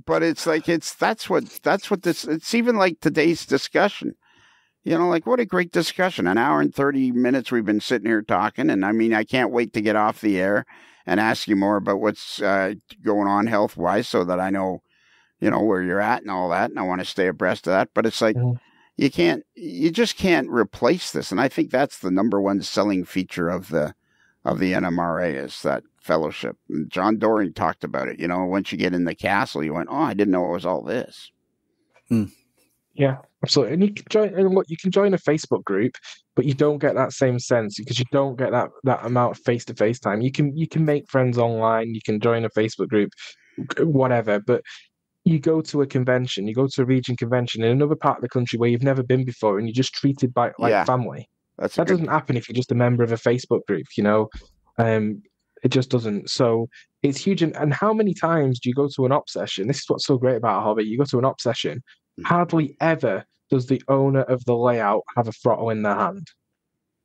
but it's like that's what this. It's even like today's discussion. What a great discussion! An hour and 30 minutes we've been sitting here talking, and I mean, I can't wait to get off the air and ask you more about what's going on health wise, so that I know, where you're at and all that, and I want to stay abreast of that. But it's like you just can't replace this, and I think that's the number one selling feature of the NMRA is that fellowship. And John Doring talked about it. Once you get in the castle, you went, oh, I didn't know it was all this. Yeah, absolutely. And you can join a Facebook group, but you don't get that same sense because you don't get that amount of face-to-face time. You can make friends online, you can join a Facebook group, whatever, but you go to a convention, you go to a region convention in another part of the country where you've never been before, and you're just treated like family. That doesn't happen if you're just a member of a Facebook group, it just doesn't. So it's huge. And how many times do you go to an op session? This is what's so great about a hobby. You go to an op session, hardly ever does the owner of the layout have a throttle in their hand.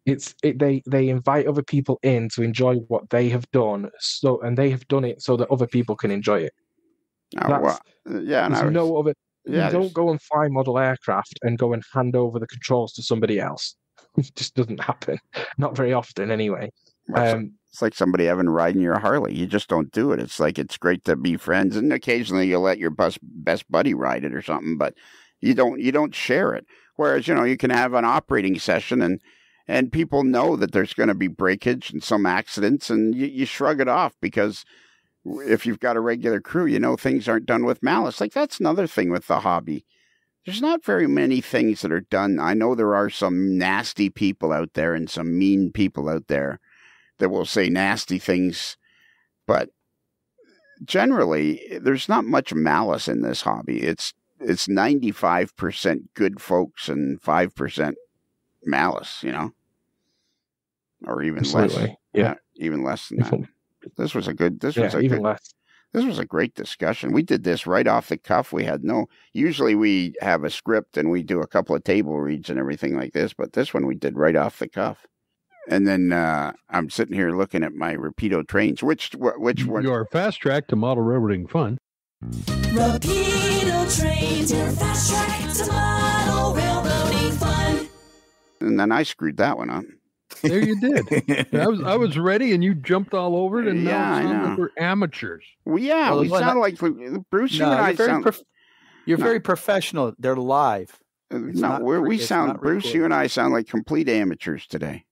They invite other people in to enjoy what they have done, and they have done it so that other people can enjoy it. You don't go and fly model aircraft and go and hand over the controls to somebody else. It just doesn't happen. Not very often, anyway. It's like somebody having riding your Harley. You just don't do it. It's like it's great to be friends, and occasionally you'll let your best buddy ride it or something, but you don't share it. Whereas you can have an operating session and people know that there's going to be breakage and some accidents, and you shrug it off because if you've got a regular crew, things aren't done with malice. Like that's another thing with the hobby there's not very many things that are done. I know there are some nasty people out there and some mean people out there that will say nasty things, but generally, there's not much malice in this hobby. It's 95% good folks and 5% malice, or even less. Yeah, even less than that. This was a great discussion. We did this right off the cuff. Usually we have a script and we do a couple of table reads and everything like this, but this one we did right off the cuff. And then I'm sitting here looking at my Rapido trains. Which one? Your fast track to model railroading fun. Rapido trains, your fast track to model railroading fun. And then I screwed that one up. There you did. I was ready, and you jumped all over it. And now it sounds like we're amateurs. Well, yeah, we sound like Bruce. You and I sound. You're very professional. They're live. Bruce. You and I sound like complete amateurs today.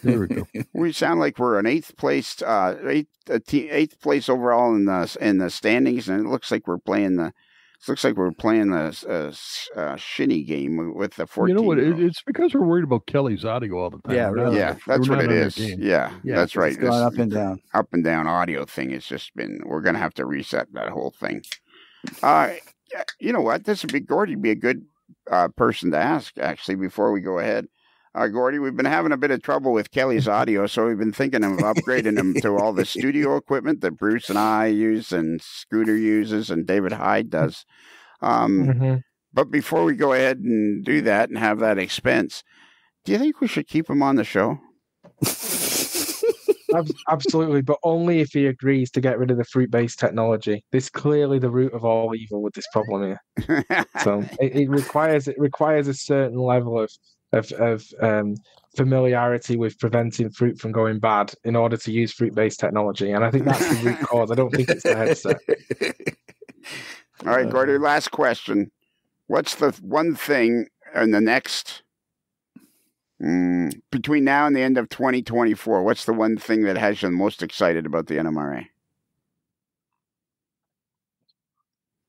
There we go. We sound like we're an eighth place overall in the standings, and it looks like we're playing the shinny game with the 14. You know what? It's because we're worried about Kelly's audio all the time. Yeah, that's what it is. Yeah, that's right. It's going up and down. Up and down audio thing has just been. We're going to have to reset that whole thing. You know what? Gordy would be a good person to ask, actually, before we go ahead. Gordy, we've been having a bit of trouble with Kelly's audio, so we've been thinking of upgrading him to all the studio equipment that Bruce and I use and Scooter uses and David Hyde does. But before we go ahead and do that and have that expense, do you think we should keep him on the show? Absolutely, but only if he agrees to get rid of the fruit-based technology. This is clearly the root of all evil with this problem here. So it requires a certain level of familiarity with preventing fruit from going bad in order to use fruit-based technology, and I think that's the root cause. I don't think it's the headset. All right, Gordy, last question. What's the one thing in the next between now and the end of 2024, what's the one thing that has you most excited about the NMRA?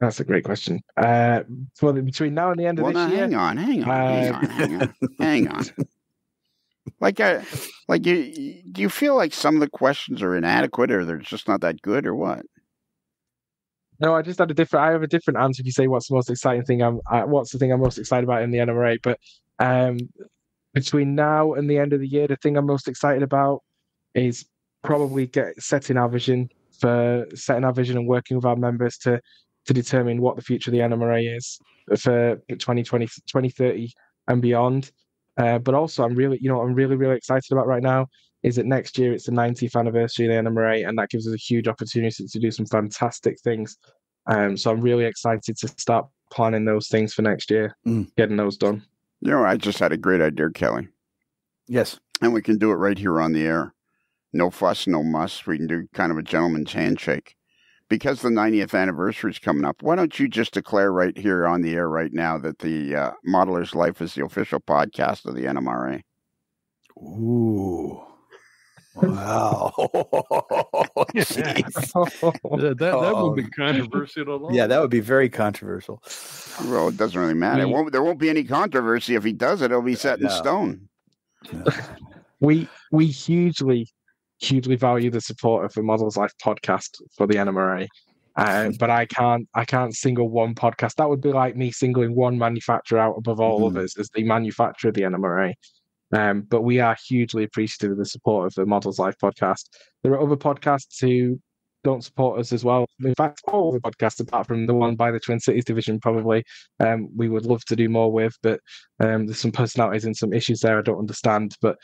That's a great question. So between now and the end of this year, hang on. Do you feel like some of the questions are inadequate, or they're just not that good, or what? No, I have a different answer. If you say what's the most exciting thing, what's the thing I'm most excited about in the NMRA? But between now and the end of the year, the thing I'm most excited about is probably setting our vision and working with our members to determine what the future of the NMRA is for 2020, 2030 and beyond. But also I'm really excited about right now is that next year it's the 90th anniversary of the NMRA, and that gives us a huge opportunity to do some fantastic things. So I'm really excited to start planning those things for next year, getting those done. I just had a great idea, Kelly. Yes. And we can do it right here on the air. No fuss, no muss. We can do kind of a gentleman's handshake. Because the 90th anniversary is coming up, why don't you just declare right here on the air right now that the Modeler's Life is the official podcast of the NMRA? Ooh. Wow. that would be controversial. Yeah, that would be very controversial. Well, it doesn't really matter. There won't be any controversy if he does it. It'll be set in stone. We hugely value the support of the Models Life podcast for the NMRA. But I can't single one podcast. That would be like me singling one manufacturer out above all others as the manufacturer of the NMRA. But we are hugely appreciative of the support of the Models Life podcast. There are other podcasts who don't support us as well. In fact, all the podcasts apart from the one by the Twin Cities division probably we would love to do more with, but there's some personalities and some issues there I don't understand. But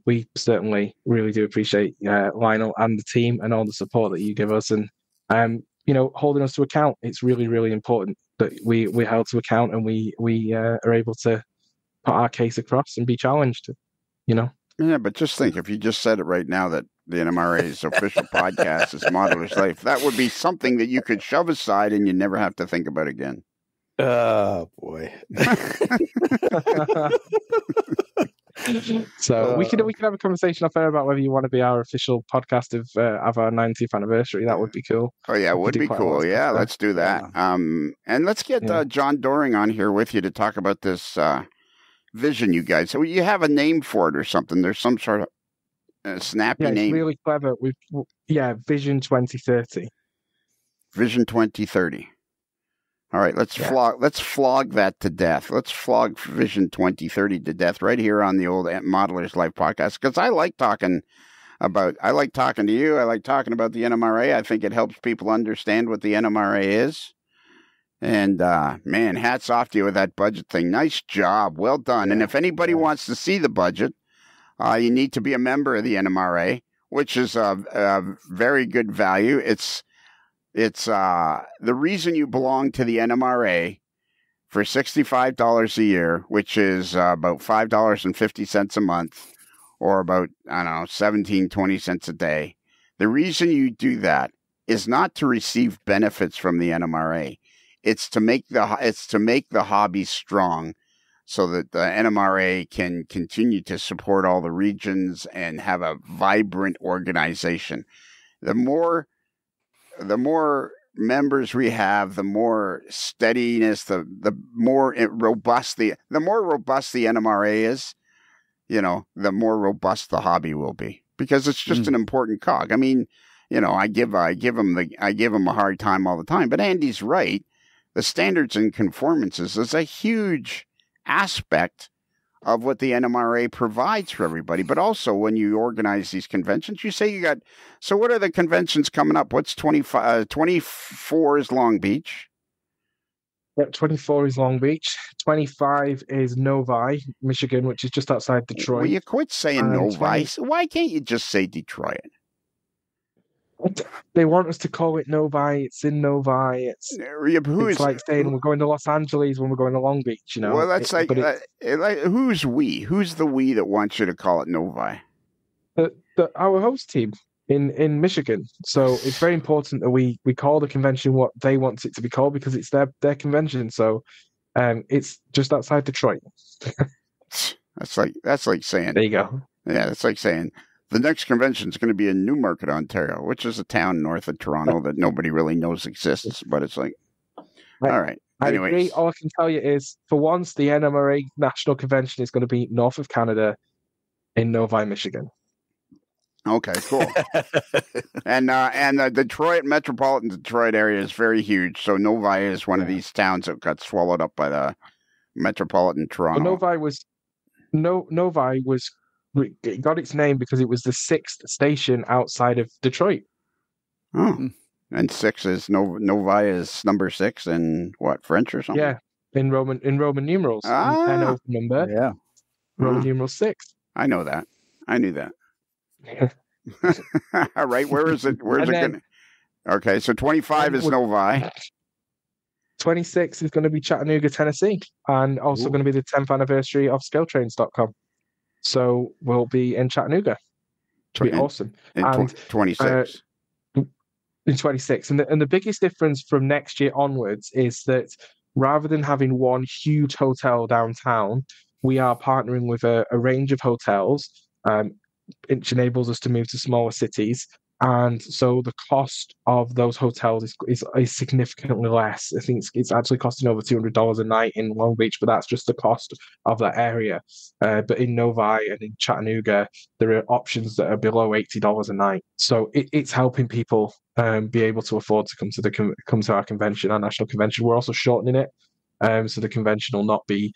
we certainly really do appreciate Lionel and the team and all the support that you give us, and holding us to account. It's really, really important that we're held to account and we are able to put our case across and be challenged. Yeah, but just think, if you just said it right now that the NMRA's official podcast is Modeler's Life, that would be something that you could shove aside and you never have to think about again. Oh, boy. So we can have a conversation off air about whether you want to be our official podcast of our 90th anniversary. That would be cool. Oh yeah, it would be cool. Yeah, let's do that. Yeah. And let's get John Doring on here with you to talk about this vision, you guys. So you have a name for it or something? There's some sort of snappy name. It's really clever. Vision 2030. Vision 2030. All right, let's flog that to death. Let's flog Vision 2030 to death right here on the old Modelers Life podcast, because I like talking to you. I like talking about the NMRA. I think it helps people understand what the NMRA is. And man, hats off to you with that budget thing. Nice job. Well done. Yeah. And if anybody wants to see the budget, you need to be a member of the NMRA, which is a very good value. It's the reason you belong to the NMRA for $65 a year, which is about $5.50 a month, or about, 17, 20 cents a day. The reason you do that is not to receive benefits from the NMRA. It's to make the hobby strong, so that the NMRA can continue to support all the regions and have a vibrant organization. The more members we have, the more steadiness, the more robust the NMRA is, the more robust the hobby will be, because it's just an important cog. I mean, I give him a hard time all the time, but Andy's right. The standards and conformances is a huge aspect of what the NMRA provides for everybody. But also, when you organize these conventions, you say you got, so what are the conventions coming up? What's 24 is Long Beach. Yep, 24 is Long Beach. 25 is Novi, Michigan, which is just outside Detroit. Will you quit saying Novi? Why can't you just say Detroit? They want us to call it Novi. It's in Novi. It's like saying we're going to Los Angeles when we're going to Long Beach, Well, that's who's we? Who's the we that wants you to call it Novi? Our host team in Michigan. So it's very important that we call the convention what they want it to be called, because it's their convention. So it's just outside Detroit. That's like saying, there you go. Yeah, that's like saying the next convention is going to be in Newmarket, Ontario, which is a town north of Toronto that nobody really knows exists. But it's like, all right. Anyways. I agree. All I can tell you is, for once, the NMRA National Convention is going to be north of Canada in Novi, Michigan. Okay, cool. and the metropolitan Detroit area is very huge. So Novi is one of these towns that got swallowed up by the metropolitan Toronto. Well, Novi it got its name because it was the 6th station outside of Detroit. Oh, and 6 is Novi is number 6 in what, French or something? Yeah, in Roman numerals. N number. Yeah, Roman numeral 6. I know that. I knew that. All right, where is it? Where's it going? Okay, so 25 is Novi. 26 is going to be Chattanooga, Tennessee, and also going to be the 10th anniversary of ScaleTrains.com. So we'll be in Chattanooga. It'll be awesome. And 26. In 26. And the biggest difference from next year onwards is that rather than having one huge hotel downtown, we are partnering with a range of hotels, which enables us to move to smaller cities. And so the cost of those hotels is significantly less. I think it's actually costing over $200 a night in Long Beach, but that's just the cost of that area. But in Novi and in Chattanooga, there are options that are below $80 a night. So it's helping people be able to afford to come to our convention, our national convention. We're also shortening it, so the convention will not be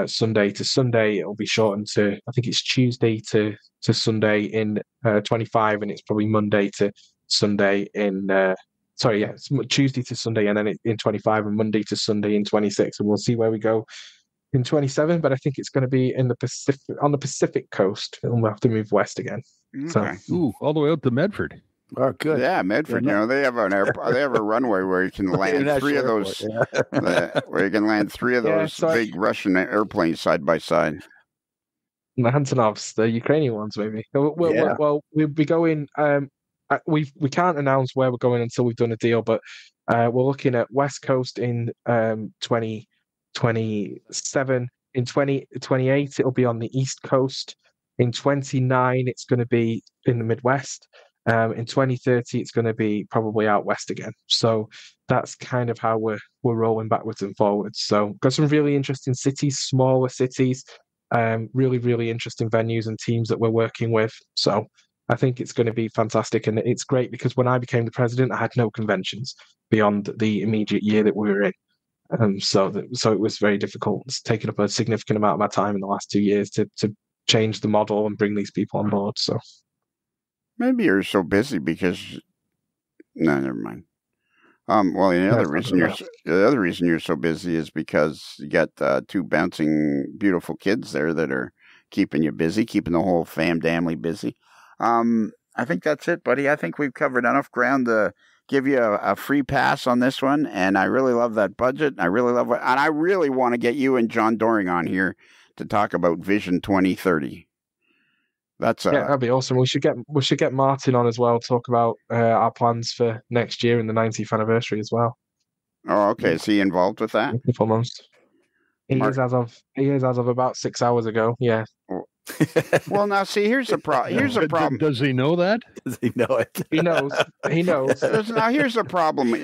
Sunday to Sunday. It'll be shortened to, I think it's Tuesday to Sunday in 25, and it's probably Monday to Sunday in it's Tuesday to Sunday, and then in 25, and Monday to Sunday in 26, and we'll see where we go in 27. But I think it's going to be in on the Pacific coast, and we'll have to move west again. Okay. So, all the way out to Medford. Oh, good. Yeah, Medford. They have they have a runway where you can land three of those. Where you can land 3 of those big Russian airplanes side by side. The Antonovs, the Ukrainian ones, maybe. We'll be going. We can't announce where we're going until we've done a deal, but we're looking at West Coast in 2027, In 2028, it'll be on the East Coast. In 29, it's going to be in the Midwest. In 2030, it's going to be probably out west again. So that's kind of how we're rolling backwards and forwards. So got some really interesting cities, smaller cities, really, really interesting venues and teams that we're working with. So I think it's going to be fantastic. And it's great because when I became the president, I had no conventions beyond the immediate year that we were in. So it was very difficult. It's taken up a significant amount of my time in the last 2 years to change the model and bring these people on board. So maybe you're so busy because no, never mind. Well, the other reason you're so busy is because you got 2 bouncing, beautiful kids there that are keeping you busy, keeping the whole family busy. I think that's it, buddy. I think we've covered enough ground to give you a free pass on this one. And I really love that budget. I really love it. And I really want to get you and John Doring on here to talk about Vision 2030. That'd be awesome. We should get Martin on as well, talk about our plans for next year and the 90th anniversary as well. Oh, okay. Is he involved with that? In a couple of months. He is as of about 6 hours ago. Yeah. Well, now see, here's a problem. Does he know that? Does he know it? He knows. Now here's the problem.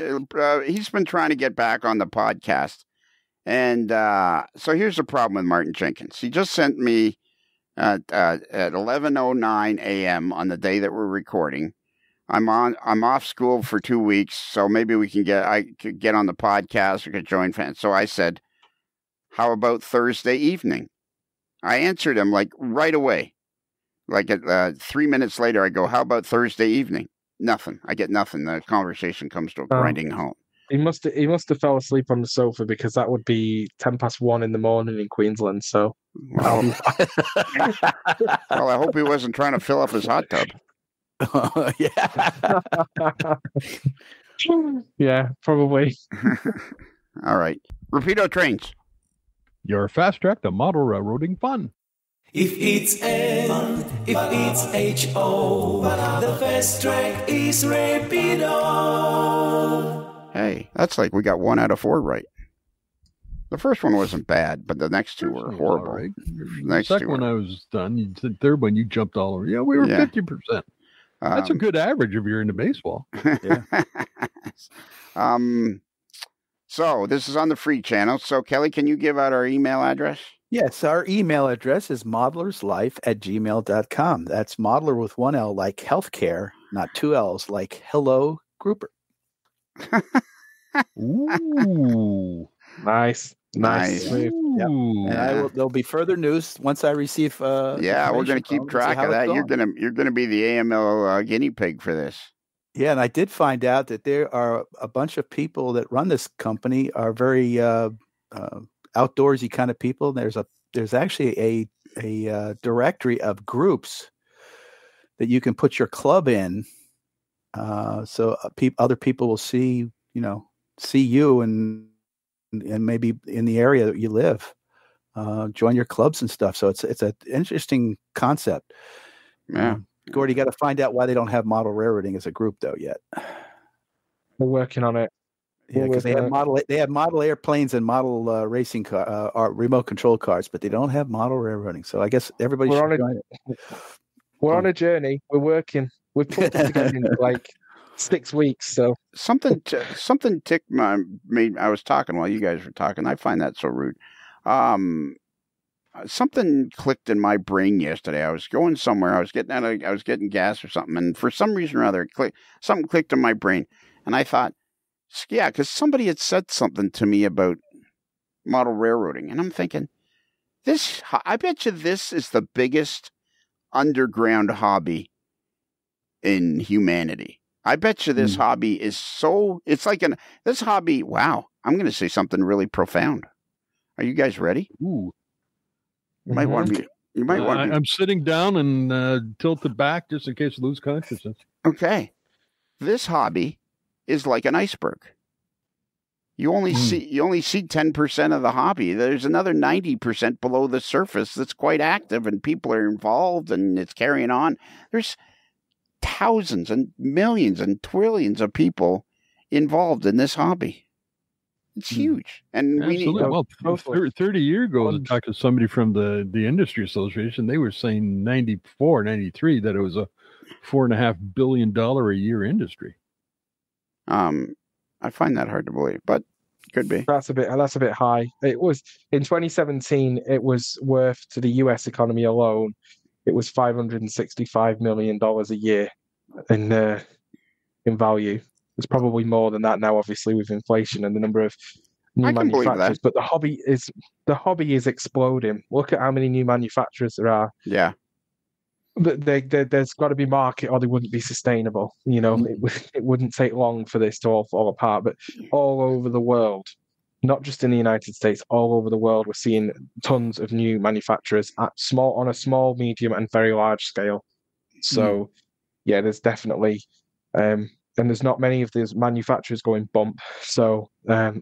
He's been trying to get back on the podcast, and so here's the problem with Martin Jenkins. He just sent me at 11:09 a.m. on the day that we're recording. I'm off school for 2 weeks, so maybe I could get on the podcast or could join fans. So I said, how about Thursday evening? I answered him like right away. Like 3 minutes later, I go, how about Thursday evening? Nothing. I get nothing. The conversation comes to a grinding halt. He must have fell asleep on the sofa because that would be 1:10 in the morning in Queensland. So, well, I hope he wasn't trying to fill up his hot tub. Yeah. Yeah, probably. All right. Rapido Trains. Your fast track to model railroading fun. If it's N, if it's HO, the fast track is Rapido. Hey, that's like we got 1 out of 4 right. The first one wasn't bad, but the next 2 were horrible. Right. The second one I was done. The third one you jumped all over. Yeah, we were 50%. That's a good average if you're into baseball. Yeah. So this is on the free channel. So Kelly, can you give out our email address? Yes, our email address is modelerslife@gmail.com. That's modeler with 1 L like healthcare, not 2 L's like hello grouper. Ooh. Nice. Yep. And there'll be further news once I receive. We're going to keep track of that. You're going to be the AML guinea pig for this. Yeah, and I did find out that there are a bunch of people that run this company are very outdoorsy kind of people. There's actually a directory of groups that you can put your club in, so other people will see you and maybe in the area that you live, join your clubs and stuff. So it's an interesting concept. Yeah. Gordy, you got to find out why they don't have model railroading as a group though yet. We're working on it. Yeah, because they have model airplanes and model racing car or remote control cars, but they don't have model railroading. So I guess everybody should join it. We're on a journey. We're working. We've put it together in like 6 weeks. So something ticked my. I was talking while you guys were talking. I find that so rude. Something clicked in my brain yesterday. I was going somewhere. I was getting gas or something, and for some reason or other, something clicked in my brain, and I thought, yeah, because somebody had said something to me about model railroading, and I'm thinking, I bet you this is the biggest underground hobby in humanity. I bet you this hobby is this hobby. Wow, I'm going to say something really profound. Are you guys ready? Ooh. You might want to be. I'm sitting down and tilted back just in case I lose consciousness. Okay. This hobby is like an iceberg. You only see 10% of the hobby. There's another 90% below the surface that's quite active, and people are involved, and it's carrying on. There's thousands and millions and trillions of people involved in this hobby. It's huge. And absolutely. we need 30 years ago, I was talking to somebody from the industry association. They were saying 94, 93 that it was a $4.5 billion a year industry. I find that hard to believe, but could be. That's a bit high. It was in 2017. It was worth to the U.S. economy alone. It was $565 million a year in value. It's probably more than that now, obviously, with inflation and the number of new manufacturers. But the hobby is exploding. Look at how many new manufacturers there are. Yeah. There's got to be market, or they wouldn't be sustainable. You know, it wouldn't take long for this to all fall apart. But all over the world, not just in the United States, all over the world, we're seeing tons of new manufacturers on a small, medium, and very large scale. So, yeah, there's definitely. And there's not many of these manufacturers going bump, so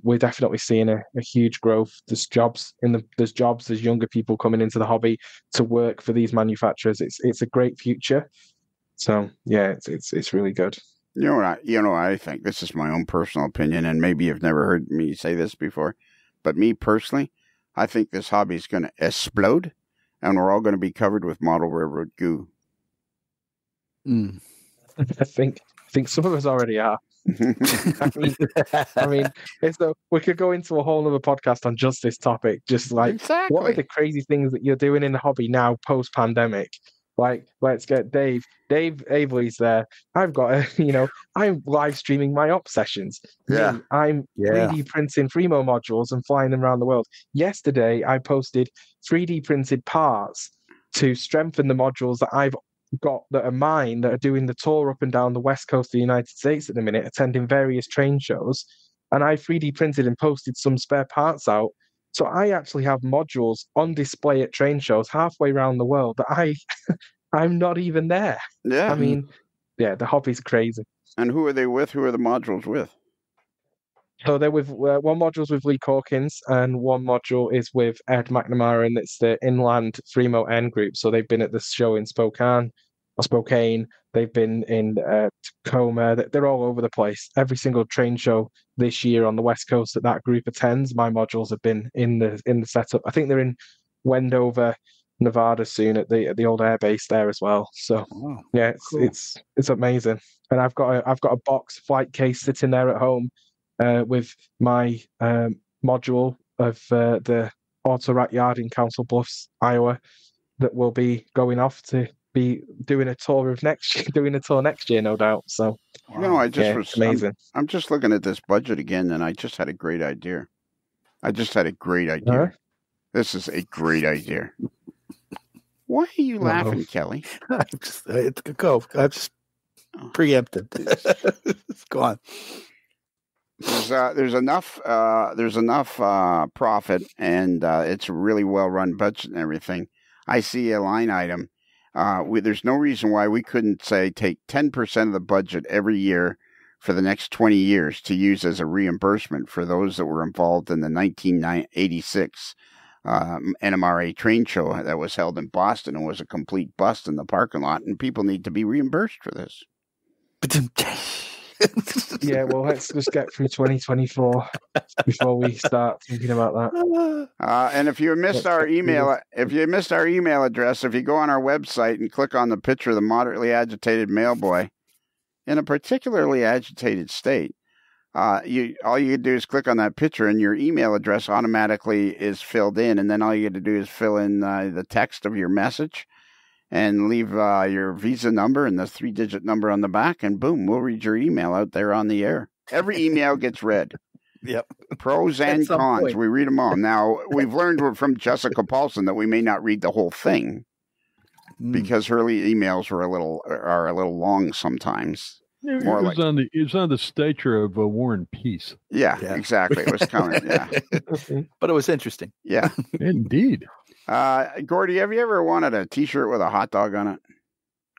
we're definitely seeing a huge growth. There's jobs, there's younger people coming into the hobby to work for these manufacturers. It's a great future. So yeah, it's really good. You know what I think. This is my own personal opinion, and maybe you've never heard me say this before, but me personally, I think this hobby is going to explode, and we're all going to be covered with model railroad goo. I think some of us already are. I mean, we could go into a whole other podcast on just this topic. Just like, exactly. What are the crazy things that you're doing in the hobby now, post-pandemic? Like, let's get Dave. Dave Aveley's there. I've got I'm live streaming my op sessions. Yeah. I'm 3D printing Fremo modules and flying them around the world. Yesterday, I posted 3D printed parts to strengthen the modules that I've got that are mine, that are doing the tour up and down the west coast of the United States at the minute, attending various train shows, and I 3D printed and posted some spare parts out. So I actually have modules on display at train shows halfway around the world that I'm not even there. Yeah. I mean, yeah, the hobby's crazy. And who are they with? Who are the modules with? So they're with one module's with Lee Corkins, and one module is with Ed McNamara, and it's the Inland Fremo N group. So they've been at the show in Spokane. They've been in Tacoma. They're all over the place. Every single train show this year on the West Coast that group attends, my modules have been in the setup. I think they're in Wendover, Nevada soon at the old air base there as well. So yeah, it's amazing. And I've got a box flight case sitting there at home with my module of the Auto Rack Yard in Council Bluffs, Iowa, that will be going off to be doing a tour next year, no doubt. So, it's amazing. I'm just looking at this budget again, and I just had a great idea. This is a great idea. Why are you laughing, Kelly? I'm just preempted. Go on. There's enough profit, and it's a really well run budget and everything. I see a line item. There's no reason why we couldn't say take 10% of the budget every year for the next 20 years to use as a reimbursement for those that were involved in the 1986 NMRA train show that was held in Boston and was a complete bust in the parking lot, and people need to be reimbursed for this. Yeah, well, let's just get through 2024 before we start thinking about that. And if you missed our email address, if you go on our website and click on the picture of the moderately agitated mailboy in a particularly agitated state, all you do is click on that picture, and your email address automatically is filled in, and then all you got to do is fill in the text of your message and leave your Visa number and the 3-digit number on the back, and boom, we'll read your email out there on the air. Every email gets read. Yep. Pros and cons. Point. We read them all. Now, we've learned from Jessica Paulson that we may not read the whole thing because her emails are a little long sometimes. It was on the stature of War and Peace. Yeah, exactly. It was coming. Yeah, but it was interesting. Yeah, indeed. Gordy, have you ever wanted a T-shirt with a hot dog on it?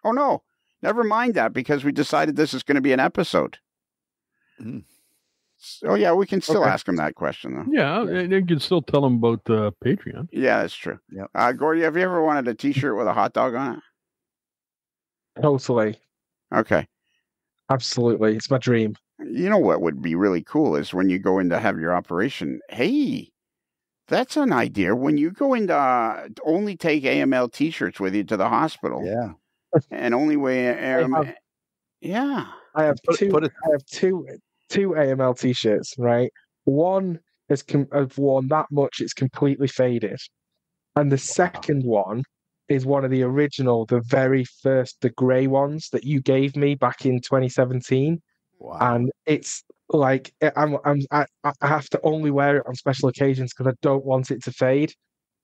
Oh no, never mind that, because we decided this is going to be an episode. Oh yeah, we can still ask him that question though. Yeah, and you can still tell him about Patreon. Yeah, that's true. Yep. Gordy, have you ever wanted a T-shirt with a hot dog on it? Totally. Okay. Absolutely, it's my dream. You know what would be really cool is when you go in to have your operation. Hey, that's an idea. When you go in to only take AML T-shirts with you to the hospital. Yeah. And only wear. Yeah. I have two AML T-shirts. Right. One I've worn that much; it's completely faded, and the second one is one of the original, the very first, the grey ones that you gave me back in 2017. Wow. And it's like I have to only wear it on special occasions because I don't want it to fade,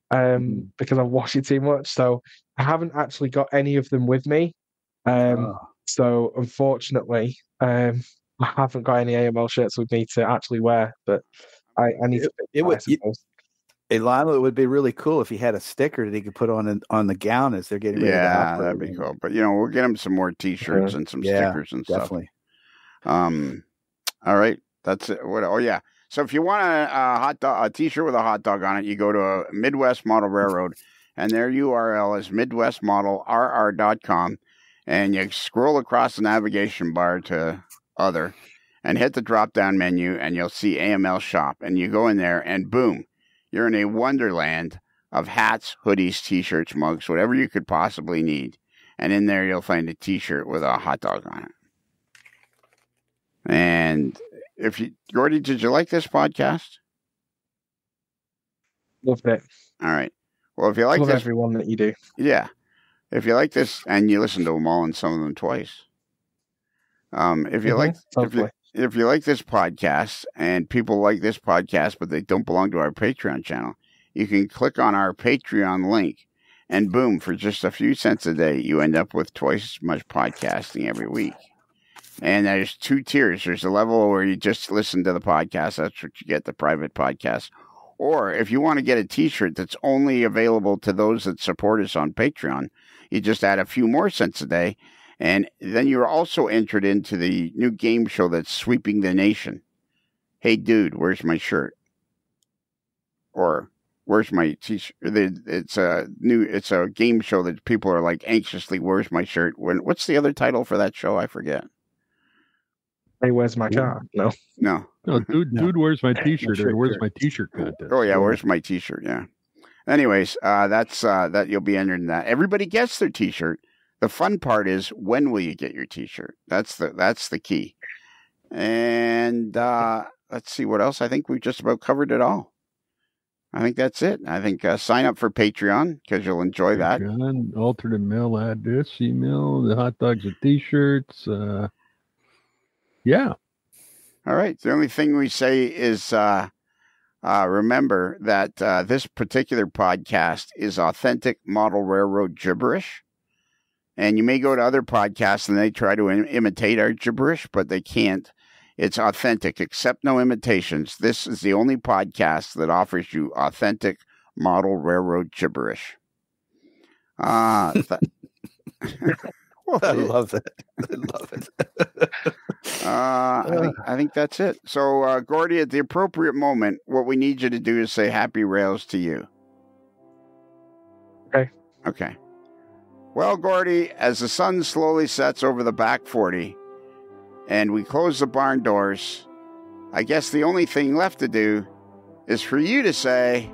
because I wash it too much. So I haven't actually got any of them with me. So unfortunately, I haven't got any AML shirts with me to actually wear. But I need to. Lionel, it would be really cool if he had a sticker that he could put on the gown as they're getting ready to operate. Yeah, that'd be cool. But we'll get him some more T-shirts and some stickers and definitely. stuff. All right, that's it. So if you want a T-shirt with a hot dog on it, you go to Midwest Model Railroad, and their URL is midwestmodelrr.com, and you scroll across the navigation bar to other, and hit the drop-down menu, and you'll see AML Shop, and you go in there, and boom. You're in a wonderland of hats, hoodies, T-shirts, mugs, whatever you could possibly need. And in there, you'll find a T-shirt with a hot dog on it. And Gordy, did you like this podcast? Loved it. All right. Well, if you like Love this, everyone that you do. Yeah. If you like this, and you listen to them all and some of them twice. If you like this podcast and people like this podcast, but they don't belong to our Patreon channel, you can click on our Patreon link, and boom, for just a few cents a day, you end up with twice as much podcasting every week. And there's 2 tiers. There's a level where you just listen to the podcast. That's what you get, the private podcast. Or if you want to get a T-shirt that's only available to those that support us on Patreon, you just add a few more cents a day. And then you're also entered into the new game show that's sweeping the nation. Hey, dude, where's my shirt? Or where's my T-shirt? It's a game show that people are like anxiously, where's my shirt? What's the other title for that show? I forget. Hey, where's my car? No, dude, where's my T-shirt? Or where's my T-shirt contest? Oh yeah, where's my T-shirt? Yeah. Anyways, that's that you'll be entered in that. Everybody gets their T-shirt. The fun part is, when will you get your T-shirt? That's the key. And let's see what else. I think we've just about covered it all. I think that's it. I think sign up for Patreon because you'll enjoy that. Alternate mail address, email, the hot dogs and T-shirts. Yeah. All right. The only thing we say is remember that this particular podcast is authentic model railroad gibberish. And you may go to other podcasts and they try to imitate our gibberish, but they can't. It's authentic. Accept no imitations. This is the only podcast that offers you authentic model railroad gibberish. I love it. I love it. I think that's it. So, Gordy, at the appropriate moment, what we need you to do is say happy rails to you. Okay. Well, Gordy, as the sun slowly sets over the back 40 and we close the barn doors, I guess the only thing left to do is for you to say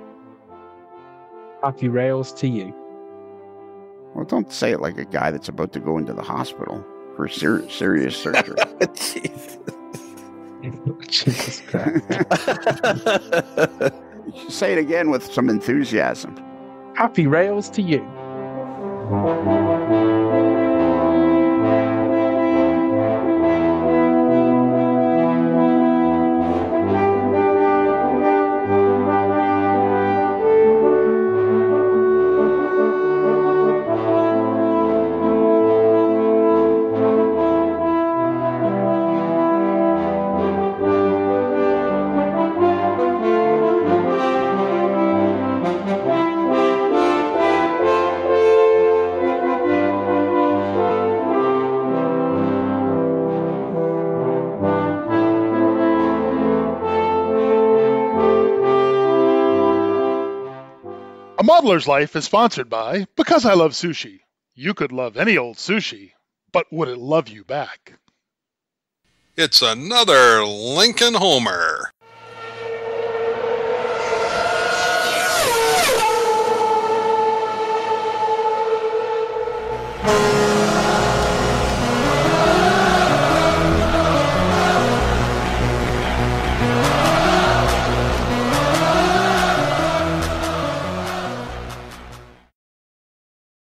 happy rails to you. Well, don't say it like a guy that's about to go into the hospital for serious surgery. Jesus Christ. Say it again with some enthusiasm. Happy rails to you. Modeler's Life is sponsored by Because I Love Sushi. You could love any old sushi, but would it love you back? It's another Lincoln Homer.